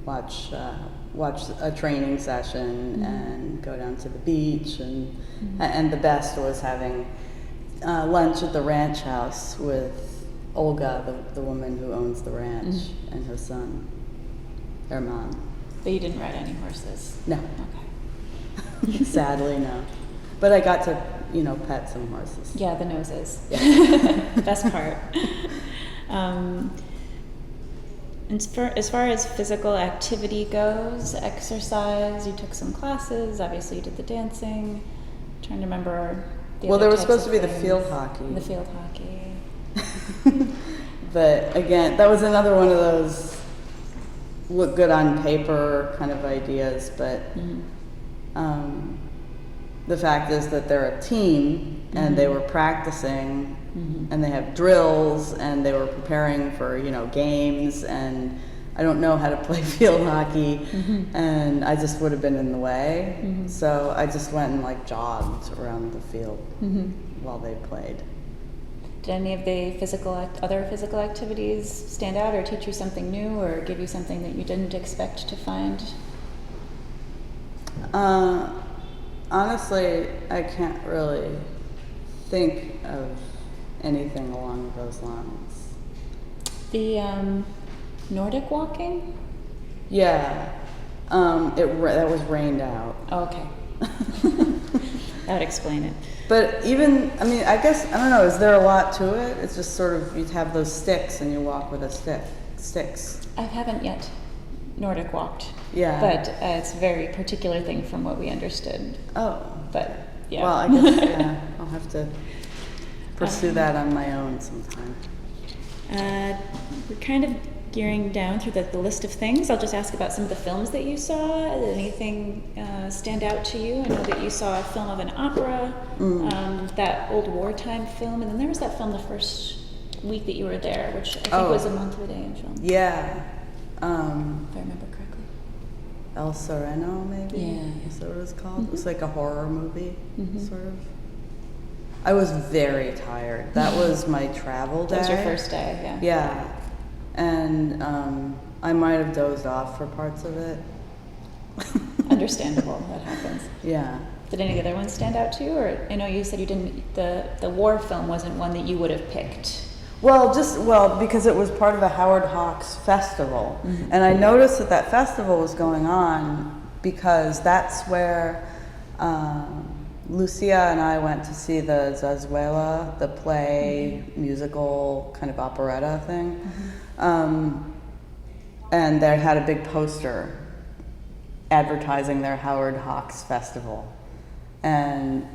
watch a training session and go down to the beach. And the best was having lunch at the ranch house with Olga, the woman who owns the ranch, and her son, Herman. But you didn't ride any horses? No. Okay. Sadly, no. But I got to, pet some horses. Yeah, the noses. Best part. As far as physical activity goes, exercise, you took some classes, obviously you did the dancing. I'm trying to remember the Well, other there was types supposed to of be the things. field hockey. The field hockey. But again, that was another one of those look good on paper kind of ideas, but the fact is that they're a team and they were practicing and they have drills and they were preparing for, games, and I don't know how to play field hockey and I just would have been in the way. So I just went and like jogged around the field while they played. Did any of the other physical activities stand out or teach you something new or give you something that you didn't expect to find? Honestly, I can't really think of anything along those lines. The Nordic walking? Yeah, that was rained out. Oh, okay. That would explain it. But even, I mean, I guess, I don't know, is there a lot to it? It's just sort of, you have those sticks and you walk with sticks. I haven't yet Nordic walked. Yeah. But it's a very particular thing from what we understood. Oh. But, yeah. Well, I guess, yeah, I'll have to pursue that on my own sometime. We're kind of gearing down through the list of things. I'll just ask about some of the films that you saw. Did anything stand out to you? I know that you saw a film of an opera, that old wartime film, and then there was that film the first week that you were there, which I think was a Monthly Day in film. Yeah. If I remember correctly. El Sereno, maybe? Yeah. Is that what it was called? It was like a horror movie, sort of. I was very tired. That was my travel day. That was your first day, yeah. Yeah. And I might have dozed off for parts of it. Understandable, that happens. Yeah. Did any other ones stand out to you? Or I know you said you didn't, the war film wasn't one that you would have picked. Well, because it was part of a Howard Hawks festival. And I noticed that festival was going on because that's where Lucia and I went to see the Zazuela, the play, musical, kind of operetta thing. And they had a big poster advertising their Howard Hawks festival. And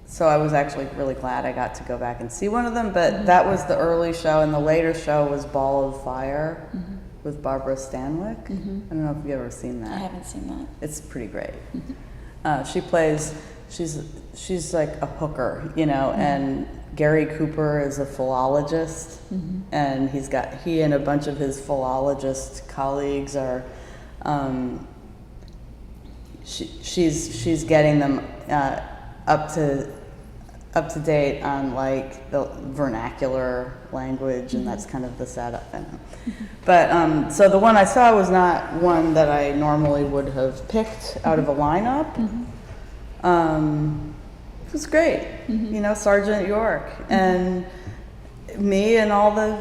so I was actually really glad I got to go back and see one of them, but that was the early show, and the later show was Ball of Fire with Barbara Stanwyck. I don't know if you've ever seen that. I haven't seen that. It's pretty great. She plays, she's like a hooker, you know, and Gary Cooper is a philologist, and he and a bunch of his philologist colleagues are, she's getting them up to date on like the vernacular language, and that's kind of the setup. But so the one I saw was not one that I normally would have picked out of a lineup. It was great, you know, Sergeant York and me and all the,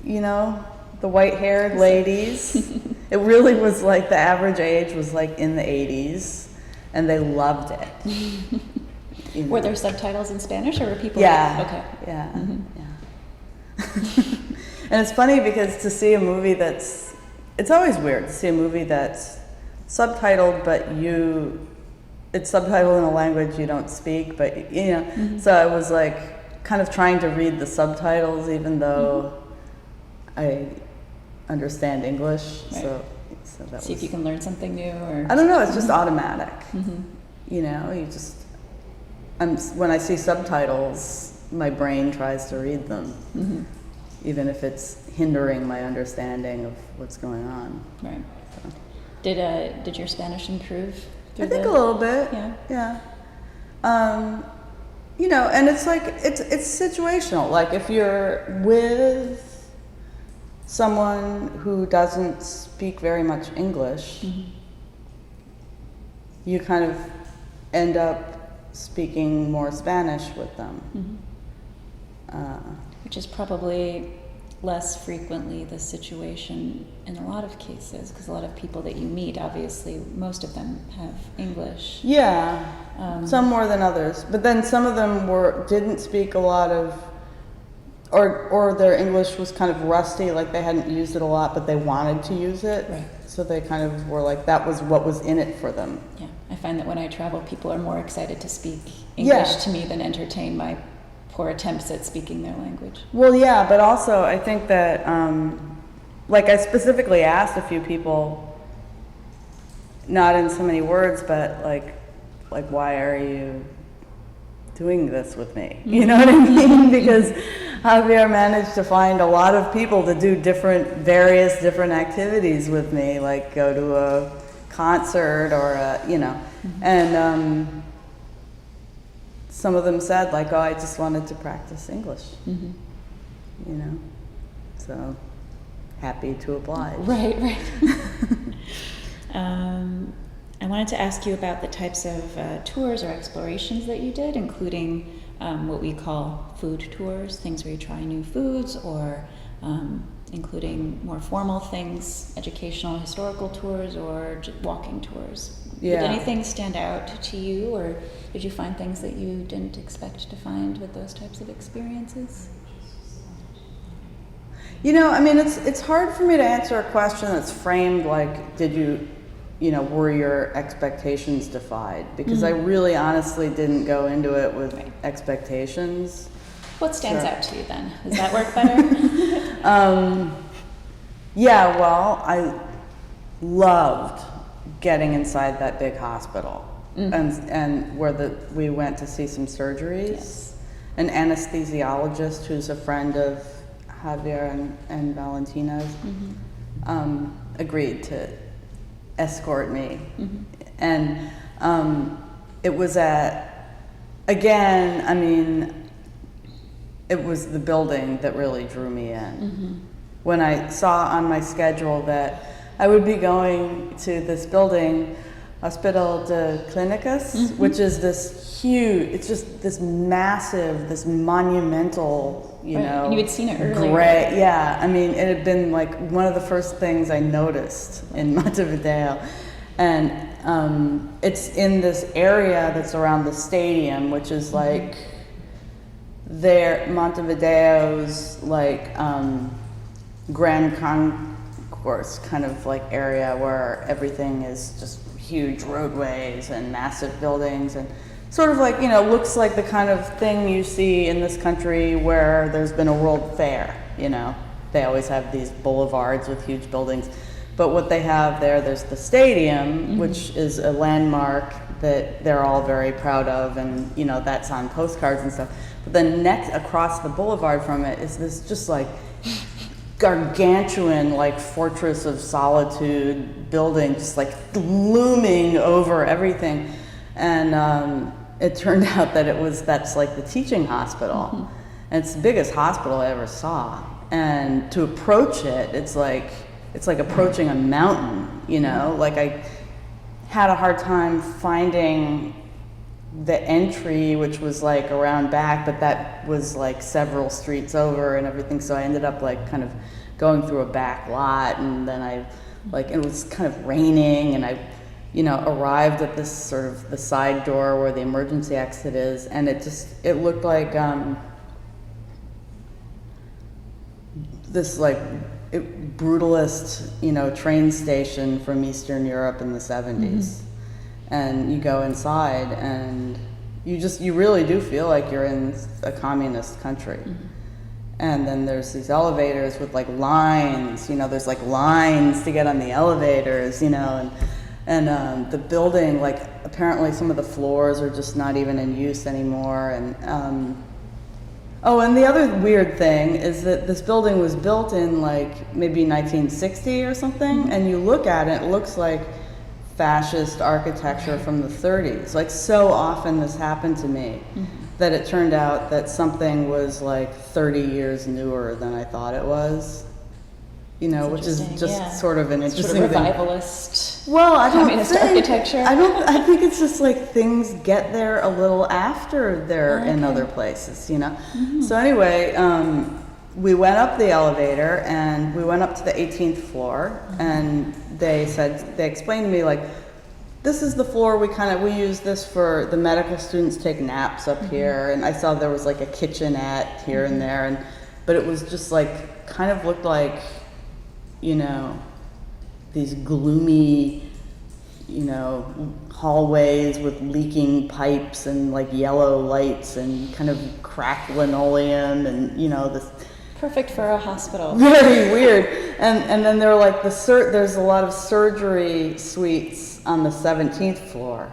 you know, the white-haired ladies. It really was like the average age was like in the 80s, and they loved it. You know. Were there subtitles in Spanish, or were people? Yeah. Okay. Yeah. Yeah. And it's funny because to see a movie it's always weird to see a movie that's subtitled, but it's subtitled in a language you don't speak, but you know. So I was like kind of trying to read the subtitles, even though I understand English. Right. So that See if you can learn something new, or I don't know. It's just automatic. You know, when I see subtitles, my brain tries to read them, even if it's hindering my understanding of what's going on. Right. So. Did your Spanish improve? I think a little bit. Yeah. You know, and it's like it's situational. Like if you're with someone who doesn't speak very much English, you kind of end up speaking more Spanish with them. Which is probably less frequently the situation in a lot of cases, because a lot of people that you meet, obviously, most of them have English. Yeah, some more than others. But then some of them didn't speak a lot of, or their English was kind of rusty, like they hadn't used it a lot, but they wanted to use it. Right. So they kind of were like, that was what was in it for them. Yeah, I find that when I travel, people are more excited to speak English to me than entertain my poor attempts at speaking their language. Well, yeah, but also I think that, like I specifically asked a few people, not in so many words, but like why are you doing this with me? You know what I mean? Because Javier managed to find a lot of people to do various different activities with me, like go to a concert or you know, and some of them said like, oh, I just wanted to practice English, you know, so happy to oblige. Right. I wanted to ask you about the types of tours or explorations that you did, including what we call food tours, things where you try new foods, or including more formal things, educational, historical tours, or just walking tours. Yeah. Did anything stand out to you, or did you find things that you didn't expect to find with those types of experiences? You know, I mean, it's hard for me to answer a question that's framed like, did you, were your expectations defied? Because I really honestly didn't go into it with expectations. What stands out to you then? Does that work better? Yeah, well, I loved getting inside that big hospital and where we went to see some surgeries. Yes. An anesthesiologist who's a friend of Javier and Valentina's agreed to escort me. And it was it was the building that really drew me in. When I saw on my schedule that I would be going to this building, Hospital de Clínicas, which is this huge, it's just this massive, this monumental, And you had seen it earlier. Gray, yeah. I mean, it had been like one of the first things I noticed in Montevideo. And it's in this area that's around the stadium, which is like Montevideo's like Grand Concourse kind of like area where everything is just huge roadways and massive buildings and sort of like, looks like the kind of thing you see in this country where there's been a world fair, They always have these boulevards with huge buildings. But what they have there's the stadium, which is a landmark that they're all very proud of, and, that's on postcards and stuff. But then next, across the boulevard from it is this just like gargantuan like fortress of solitude building, just like looming over everything. And it turned out that that's like the teaching hospital. And it's the biggest hospital I ever saw. And to approach it, it's like approaching a mountain, Like I had a hard time finding the entry, which was like around back, but that was like several streets over and everything. So I ended up like kind of going through a back lot, and then it was kind of raining, and I, arrived at this sort of the side door where the emergency exit is, and it looked like this like brutalist, train station from Eastern Europe in the 70s. And you go inside and you really do feel like you're in a communist country. And then there's these elevators with like lines, there's like lines to get on the elevators, and the building, like apparently some of the floors are just not even in use anymore. And and the other weird thing is that this building was built in like maybe 1960 or something, and you look at it, it looks like fascist architecture from the 30s. Like so often this happened to me that it turned out that something was like 30 years newer than I thought it was. Which is just sort of an interesting sort of revivalist. Thing. Well, I don't communist architecture. I think it's just like things get there a little after they're in other places, So anyway, we went up the elevator and we went up to the 18th floor, and they explained to me like, this is the floor we use this for the medical students take naps up here, and I saw there was like a kitchenette here and there, but it was just like kind of looked like, these gloomy, hallways with leaking pipes and like yellow lights and kind of cracked linoleum and this. Perfect for a hospital. Very weird. And then there were like there's a lot of surgery suites on the 17th floor.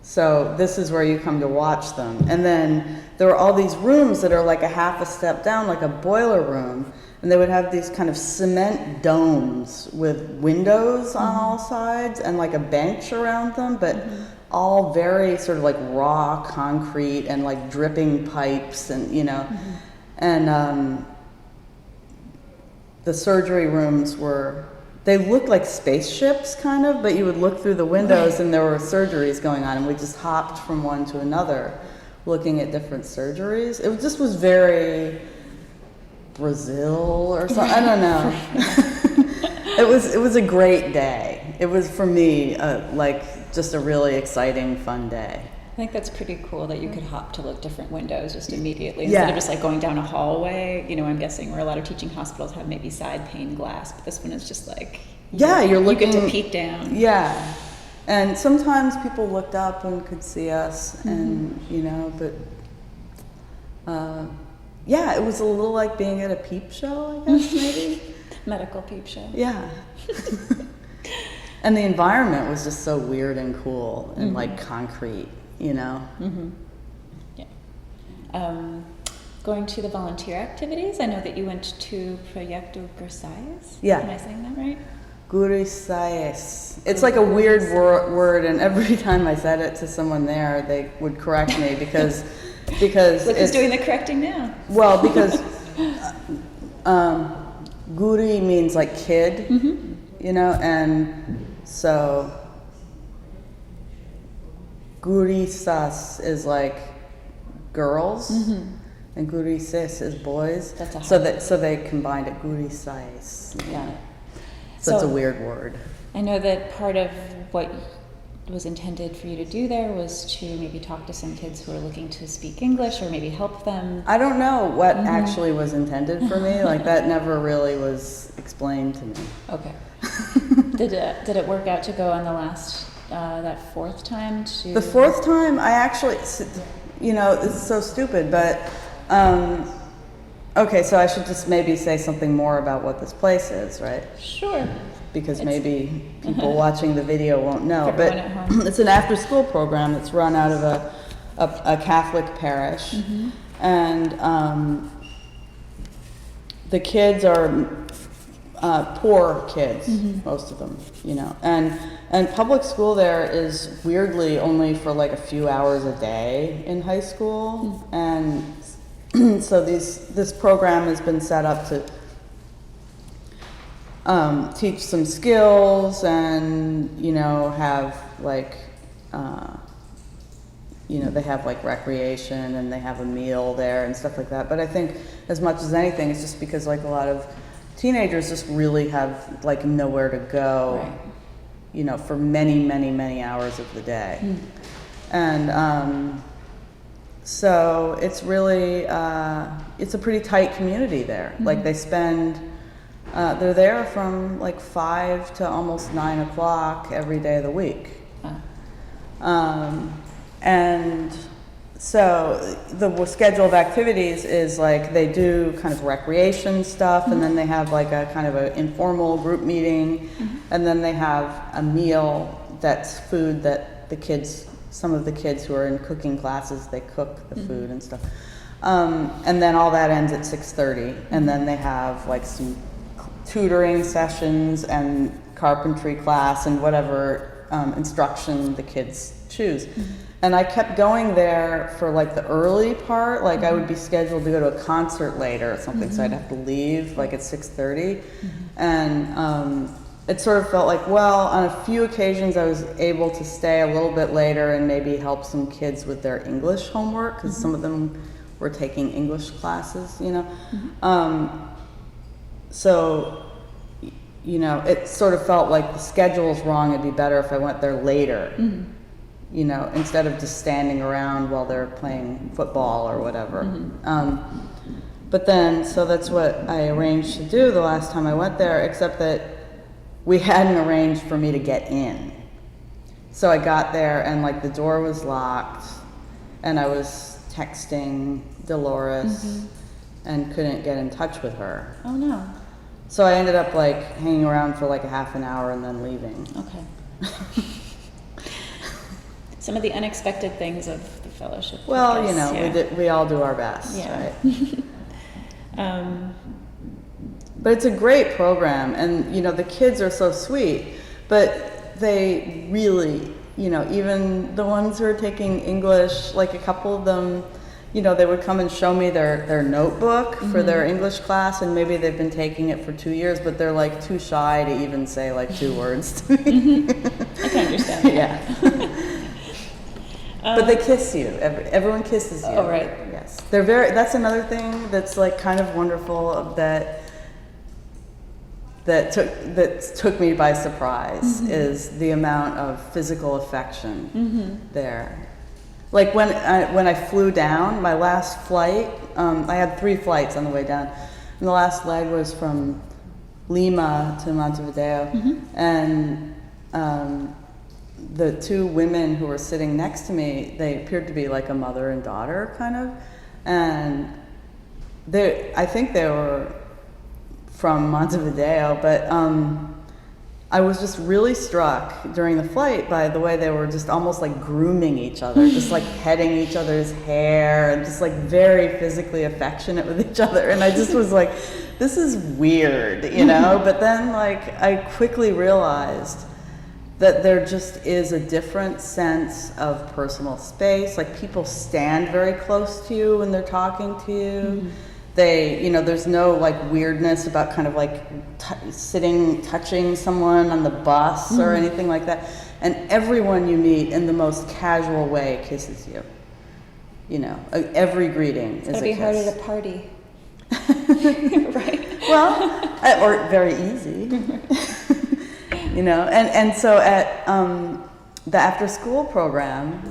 So this is where you come to watch them. And then there were all these rooms that are like a half a step down, like a boiler room. And they would have these kind of cement domes with windows on all sides and like a bench around them, but all very sort of like raw concrete and like dripping pipes and, and the surgery rooms they looked like spaceships kind of, but you would look through the windows and there were surgeries going on, and we just hopped from one to another looking at different surgeries. It just was very Brazil or something. I don't know. It was a great day. It was for me like just a really exciting, fun day. I think that's pretty cool that you could hop to like different windows just immediately instead of just like going down a hallway. You know, I'm guessing where a lot of teaching hospitals have maybe side pane glass, but this one is just like you're looking. You get to peek down. Yeah, and sometimes people looked up and could see us, and you know, but yeah, it was a little like being at a peep show, I guess maybe. Medical peep show. Yeah. And the environment was just so weird and cool and like concrete, you know. Yeah. Going to the volunteer activities, I know that you went to Proyecto Gersayes. Yeah. Am I saying that right? Gersayes. It's like a weird word, and every time I said it to someone there, they would correct me because Look who's doing the correcting now. Well, because guri means like kid, you know, and so gurisas is like girls, and gurises is boys. That's a so they combined it, gurisais. Yeah. So it's a weird word. I know that part of what was intended for you to do there was to maybe talk to some kids who are looking to speak English or maybe help them. I don't know what actually was intended for me. Like that never really was explained to me. Okay. Did it work out to go on the last that fourth time to? The fourth time, I actually, you know, it's so stupid, but okay. So I should just maybe say something more about what this place is, right? Sure. Because maybe people watching the video won't know. For but everyone at home. It's an after-school program that's run out of a Catholic parish, and the kids are poor kids, most of them, you know. And public school there is weirdly only for like a few hours a day in high school, and so this program has been set up to teach some skills and, you know, have like, you know, they have like recreation and they have a meal there and stuff like that. But I think as much as anything, it's just because like a lot of teenagers just really have like nowhere to go, Right. you know, for many, many, many hours of the day. And so it's really, it's a pretty tight community there. Like they spend, they're there from like 5 to almost 9 o'clock every day of the week. And so the schedule of activities is like they do kind of recreation stuff, and then they have like a kind of an informal group meeting, and then they have a meal that's food that the kids, some of the kids who are in cooking classes, they cook the food and stuff. And then all that ends at 6:30, and then they have like some tutoring sessions and carpentry class and whatever instruction the kids choose. And I kept going there for like the early part, like I would be scheduled to go to a concert later or something, so I'd have to leave like at 6:30. And it sort of felt like, well, on a few occasions I was able to stay a little bit later and maybe help some kids with their English homework, because some of them were taking English classes, you know. So, you know, it sort of felt like the schedule's wrong. It'd be better if I went there later, you know, instead of just standing around while they're playing football or whatever. But then, so that's what I arranged to do the last time I went there, except that we hadn't arranged for me to get in. So I got there and like the door was locked, and I was texting Dolores and couldn't get in touch with her. Oh no. So I ended up like hanging around for like a half an hour and then leaving. Okay. Some of the unexpected things of the fellowship. Well, I guess, you know, yeah. we all do our best, Yeah. right? But it's a great program, and you know, the kids are so sweet, but they really, you know, even the ones who are taking English, like a couple of them, you know, they would come and show me their notebook for their English class, and maybe they've been taking it for 2 years, but they're like too shy to even say like 2 words to me. I can understand that. Yeah. But they kiss you. Everyone kisses you. Oh, right. Yes. place. They're very, that's another thing that's like kind of wonderful that took me by surprise is the amount of physical affection there. Like when I flew down, my last flight, I had 3 flights on the way down, and the last leg was from Lima to Montevideo, and the 2 women who were sitting next to me, they appeared to be like a mother and daughter kind of, and I think they were from Montevideo, but I was just really struck during the flight by the way they were just almost like grooming each other, just like petting each other's hair and just like very physically affectionate with each other. And I just was like, this is weird, you know? But then like I quickly realized that there just is a different sense of personal space. Like people stand very close to you when they're talking to you. They, you know, there's no like weirdness about kind of like touching someone on the bus or anything like that. And everyone you meet in the most casual way kisses you. You know, every greeting is a kiss. It's gotta be hard at a party. Right. Well, or very easy. You know, and so at the after school program,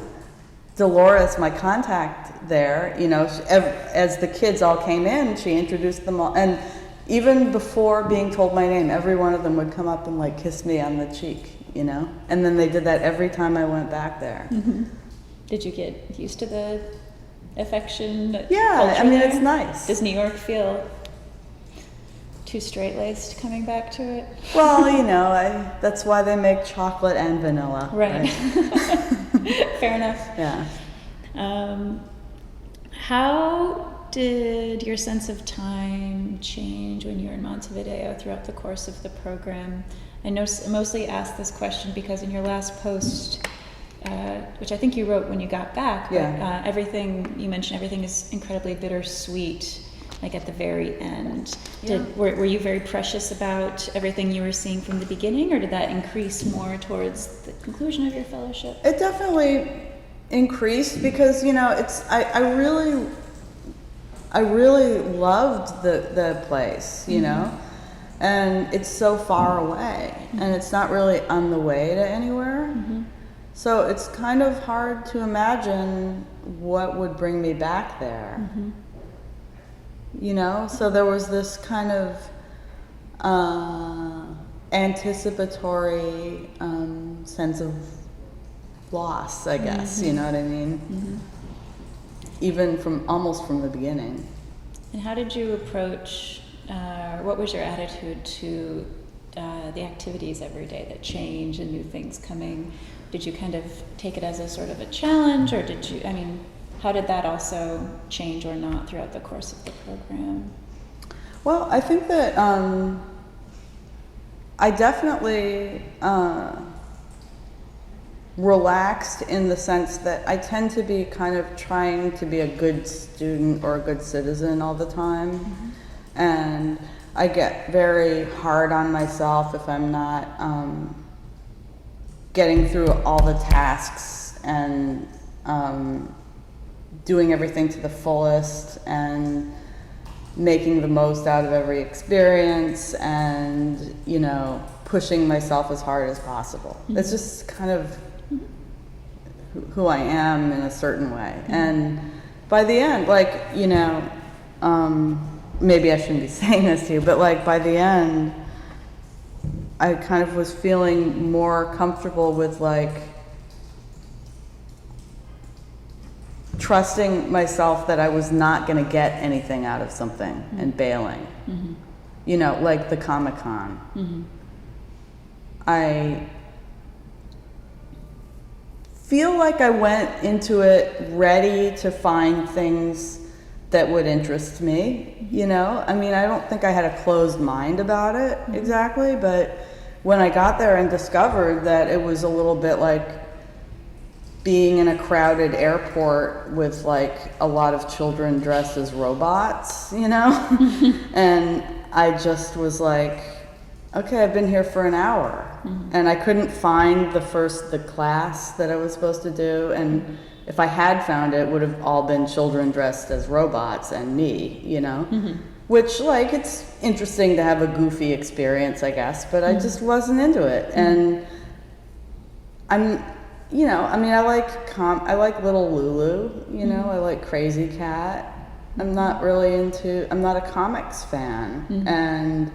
Dolores, my contact there, you know, as the kids all came in, she introduced them all. And even before being told my name, every one of them would come up and like kiss me on the cheek, you know? And then they did that every time I went back there. Did you get used to the affection? Yeah, I mean, there? It's nice. Does New York feel too straight-laced coming back to it? Well, you know, that's why they make chocolate and vanilla. Right. Fair enough. Yeah. How did your sense of time change when you were in Montevideo throughout the course of the program? I mostly asked this question because in your last post, which I think you wrote when you got back, but you mentioned everything is incredibly bittersweet, like at the very end. Yeah. Were you very precious about everything you were seeing from the beginning, or did that increase more towards the conclusion of your fellowship? It definitely increased because, you know, I really loved the place, you know, and it's so far away and it's not really on the way to anywhere. So it's kind of hard to imagine what would bring me back there. You know, so there was this kind of anticipatory sense of loss, I guess, you know what I mean? Even almost from the beginning. And how did you approach, what was your attitude to the activities every day that change and new things coming? Did you kind of take it as a sort of a challenge, or how did that also change or not throughout the course of the program? Well, I think that I definitely relaxed in the sense that I tend to be kind of trying to be a good student or a good citizen all the time. And I get very hard on myself if I'm not getting through all the tasks and doing everything to the fullest and making the most out of every experience and, you know, pushing myself as hard as possible. It's just kind of who I am in a certain way. And by the end, like, you know, maybe I shouldn't be saying this to you, but like by the end, I kind of was feeling more comfortable with like trusting myself that I was not going to get anything out of something and bailing. You know, like the Comic-Con. I feel like I went into it ready to find things that would interest me, you know? I mean, I don't think I had a closed mind about it exactly, but when I got there and discovered that it was a little bit like being in a crowded airport with like a lot of children dressed as robots, you know? And I just was like, okay, I've been here for an hour. And I couldn't find the class that I was supposed to do. And if I had found it, would have all been children dressed as robots and me, you know? Which, like, it's interesting to have a goofy experience, I guess, but I just wasn't into it. And I'm, you know, I mean, I like Little Lulu, you know, I like Crazy Cat. I'm not a comics fan. And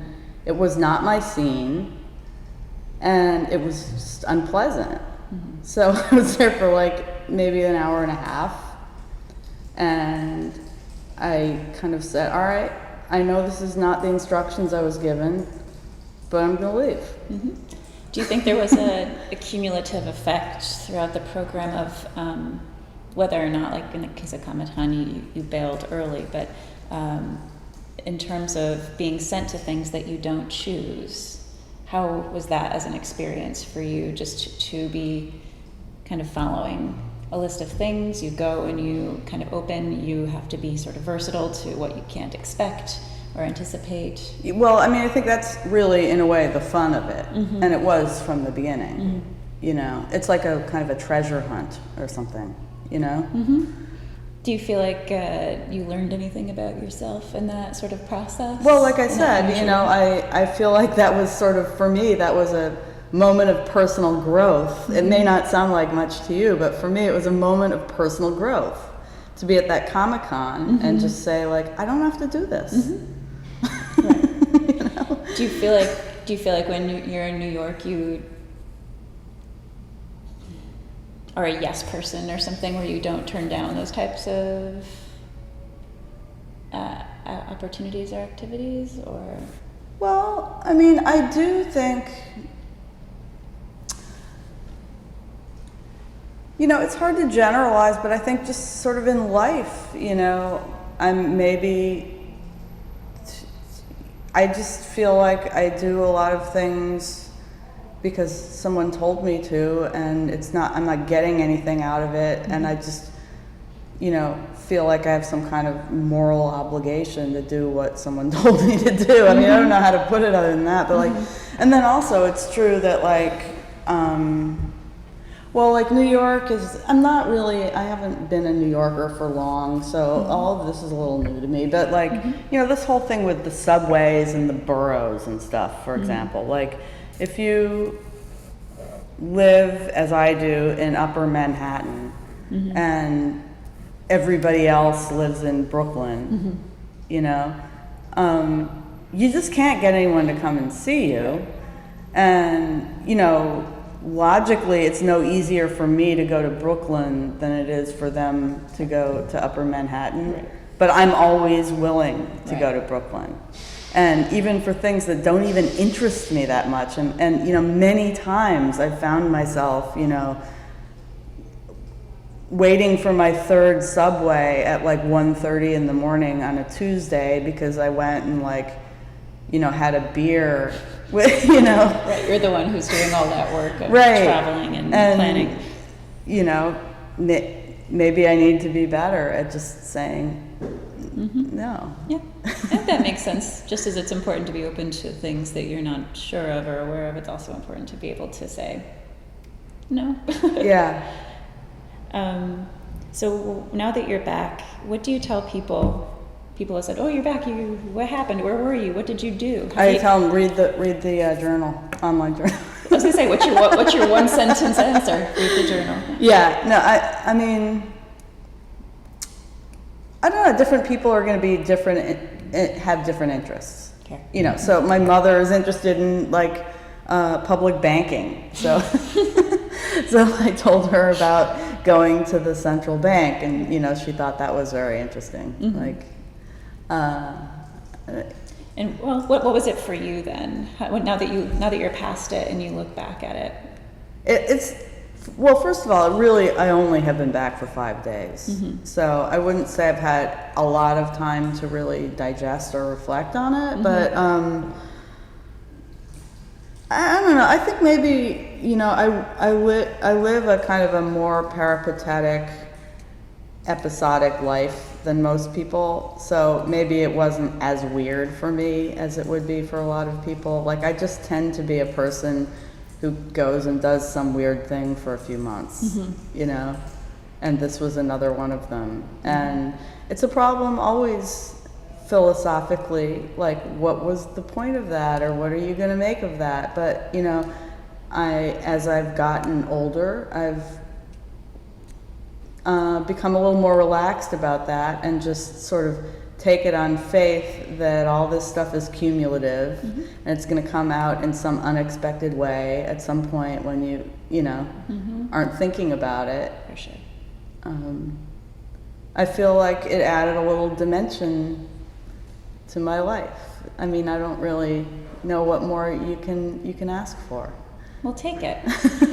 it was not my scene. And it was just unpleasant. So I was there for like maybe an hour and a half. And I kind of said, all right, I know this is not the instructions I was given, but I'm going to leave. Do you think there was a cumulative effect throughout the program of whether or not, like in the case of Kamatani, you bailed early, but in terms of being sent to things that you don't choose, how was that as an experience for you, just to be kind of following a list of things? You go and you kind of open, you have to be sort of versatile to what you can't expect or anticipate. Well, I mean, I think that's really, in a way, the fun of it. And it was from the beginning. You know, it's like a kind of a treasure hunt or something, you know? Do you feel like you learned anything about yourself in that sort of process? Well, like I said, you know, I feel like that was sort of, for me, that was a moment of personal growth. It may not sound like much to you, but for me, it was a moment of personal growth to be at that Comic-Con and just say, like, I don't have to do this. You know? Do you feel like when you're in New York, you are a yes person or something, where you don't turn down those types of opportunities or activities? Or Well, I mean, I do think, you know, it's hard to generalize, but I think just sort of in life, you know, I just feel like I do a lot of things because someone told me to, and I'm not getting anything out of it, and I just, you know, feel like I have some kind of moral obligation to do what someone told me to do. I mean, I don't know how to put it other than that, but like, and then also it's true that like, well, like New York I haven't been a New Yorker for long, so all of this is a little new to me, but like, you know, this whole thing with the subways and the boroughs and stuff, for example, like if you live, as I do, in Upper Manhattan, and everybody else lives in Brooklyn, you know, you just can't get anyone to come and see you, and, you know, logically, it's no easier for me to go to Brooklyn than it is for them to go to Upper Manhattan. But I'm always willing to go to Brooklyn. And even for things that don't even interest me that much. And you know, many times I found myself, you know, waiting for my third subway at like 1:30 in the morning on a Tuesday because I went and like, you know, had a beer with, you know. Right, you're the one who's doing all that work of traveling and planning. You know, maybe I need to be better at just saying no. Yeah, I think that makes sense. Just as it's important to be open to things that you're not sure of or aware of, it's also important to be able to say no. Yeah. So now that you're back, what do you tell people? People have said, "Oh, you're back. What happened? Where were you? What did you do?" I tell them read the journal, online journal. I was gonna say, what's your one sentence answer? Read the journal. Yeah. No. I mean, I don't know. Different people are going to be different. Have different interests. Okay. You know. So my mother is interested in like public banking. So so I told her about going to the central bank, and you know, she thought that was very interesting. Like. And well, what was it for you then? Now that you're past it and you look back at it, it's well. First of all, I only have been back for 5 days, so I wouldn't say I've had a lot of time to really digest or reflect on it. But I don't know. I think maybe, you know, I live a kind of a more peripatetic, episodic life than most people, so maybe it wasn't as weird for me as it would be for a lot of people. Like, I just tend to be a person who goes and does some weird thing for a few months, you know, and this was another one of them. And it's a problem always philosophically, like, what was the point of that, or what are you going to make of that? But, you know, as I've gotten older, I've become a little more relaxed about that, and just sort of take it on faith that all this stuff is cumulative, and it's going to come out in some unexpected way at some point when you know, aren't thinking about it. For sure. I feel like it added a little dimension to my life. I mean, I don't really know what more you can ask for. We'll take it.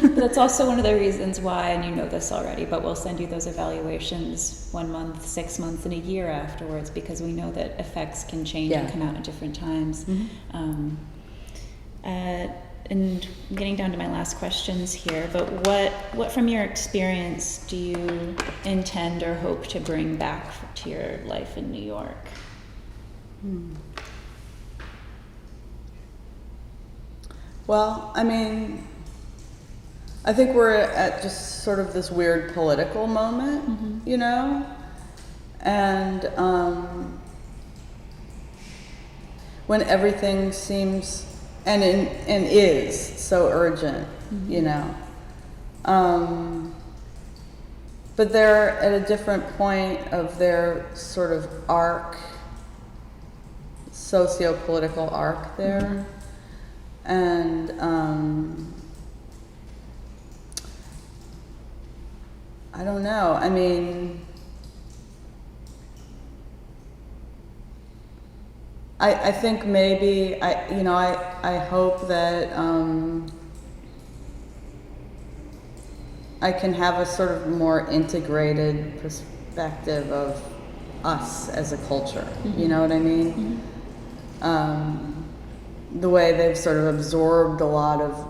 But that's also one of the reasons why, and you know this already, but we'll send you those evaluations 1 month, 6 months, and a year afterwards, because we know that effects can change and come out at different times. And I'm getting down to my last questions here, but what from your experience do you intend or hope to bring back to your life in New York? Well, I mean, I think we're at just sort of this weird political moment, you know? And when everything seems and is so urgent, you know. But they're at a different point of their sort of arc, socio-political arc there. And I don't know. I mean, I think maybe I hope that I can have a sort of more integrated perspective of us as a culture. You know what I mean? The way they've sort of absorbed a lot of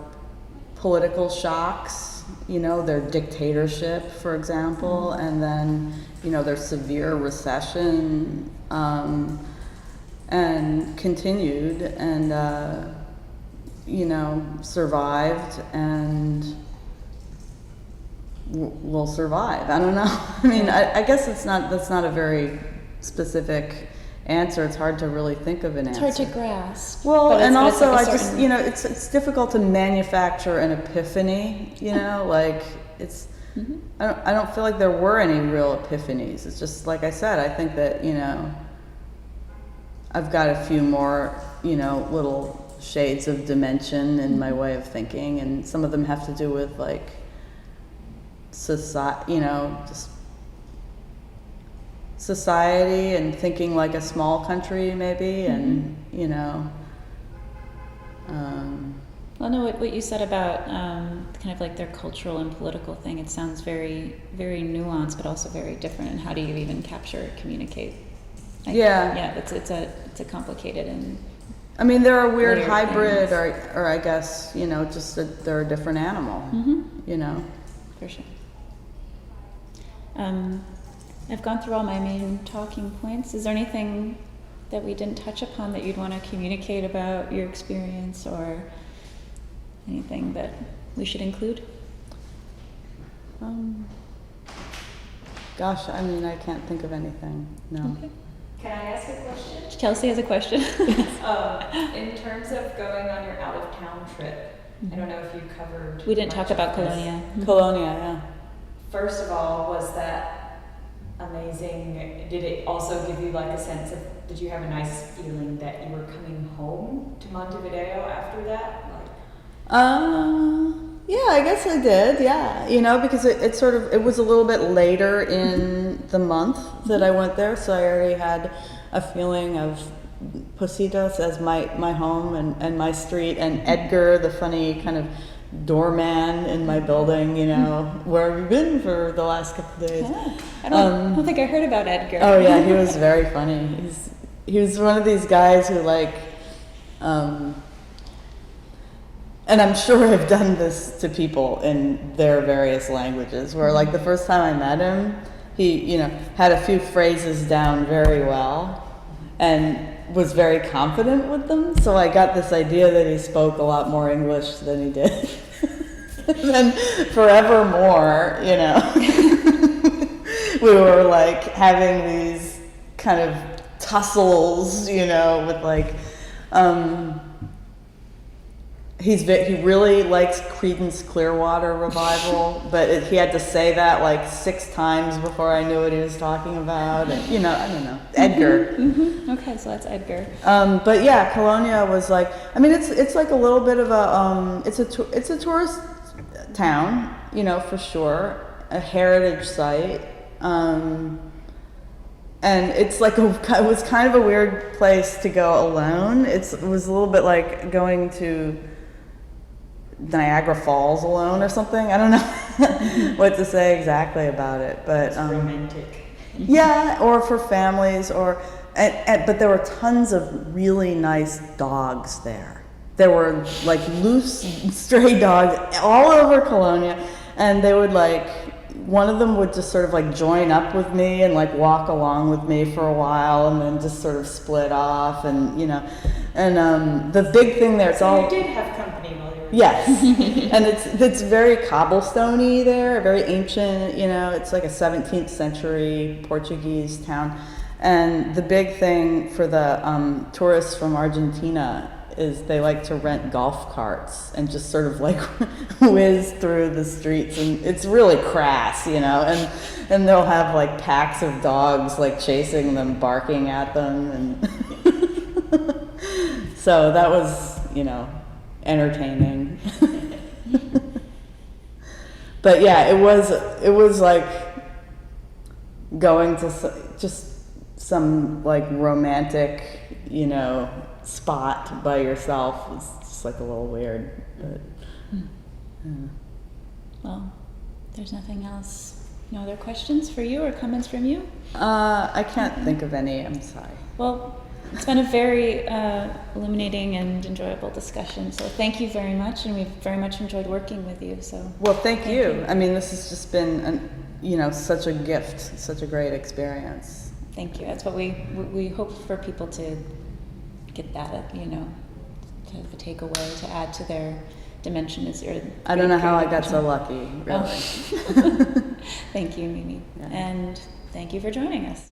political shocks, you know, their dictatorship, for example, and then, you know, their severe recession, and continued and, you know, survived and will survive. I don't know. I mean, I guess that's not a very specific answer. It's hard to really think of an answer. It's hard to grasp. Well, and also I just, you know, it's difficult to manufacture an epiphany, you know, like it's, I don't feel like there were any real epiphanies. It's just, like I said, I think that, you know, I've got a few more, you know, little shades of dimension in my way of thinking, and some of them have to do with like society, you know, just society and thinking like a small country maybe, and you know. Well, no, what you said about kind of like their cultural and political thing, it sounds very, very nuanced, but also very different. And how do you even capture or communicate? Yeah, it's a complicated and. I mean, they're a weird hybrid, or I guess, you know, just that they're a different animal. You know. For sure. I've gone through all my main talking points. Is there anything that we didn't touch upon that you'd want to communicate about your experience, or anything that we should include? Gosh, I mean, I can't think of anything. No. Okay. Can I ask a question? Chelsea has a question. In terms of going on your out-of-town trip, I don't know if you covered. We didn't much talk about of this. Colonia. Colonia, yeah. First of all, was that amazing? Did it also give you like a sense of, did you have a nice feeling that you were coming home to Montevideo after that? Yeah, I guess I did. Yeah, you know, because it was a little bit later in the month that I went there, so I already had a feeling of Positos as my home and my street, and Edgar, the funny kind of doorman in my building. You know, where have you been for the last couple of days? Yeah. I don't think I heard about Edgar. Oh yeah, he was very funny. He was one of these guys who like. And I'm sure I've done this to people in their various languages, where like the first time I met him, he, you know, had a few phrases down very well and was very confident with them. So I got this idea that he spoke a lot more English than he did. And then forevermore, you know, we were like having these kind of tussles, you know, with like, he really likes Creedence Clearwater Revival, but he had to say that like 6 times before I knew what he was talking about. And, you know, I don't know, Edgar. Okay, so that's Edgar. But yeah, Colonia was like, I mean, it's like a little bit of a, it's a tourist town, you know, for sure, a heritage site. And it's like it was kind of a weird place to go alone. It was a little bit like going to Niagara Falls alone or something. I don't know what to say exactly about it, but It's romantic. yeah, or for families, but there were tons of really nice dogs there. There were like loose stray dogs all over Colonia, and they would like, one of them would just sort of like join up with me and like walk along with me for a while, and then just sort of split off, and you know, and the big thing there, it's So all, you did have company while you were yes, and it's very cobblestoney there, very ancient. You know, it's like a 17th century Portuguese town, and the big thing for the tourists from Argentina is they like to rent golf carts and just sort of like whiz through the streets, and it's really crass, you know, and they'll have like packs of dogs like chasing them, barking at them, and so that was, you know, entertaining. But yeah, it was like going to just some like romantic, you know, spot by yourself. It's just like a little weird, but yeah. Well, there's nothing else. No other questions for you or comments from you? I can't think of any. I'm sorry. Well, it's been a very illuminating and enjoyable discussion. So thank you very much, and we've very much enjoyed working with you. So Well, thank you. I mean, this has just been, you know, such a gift, such a great experience. thank you. That's what we hope for people to get that, you know, to have a takeaway to add to their dimension as your. I don't know how I got so dimension. lucky, really. Oh. Thank you, Mimi, Yeah. and thank you for joining us.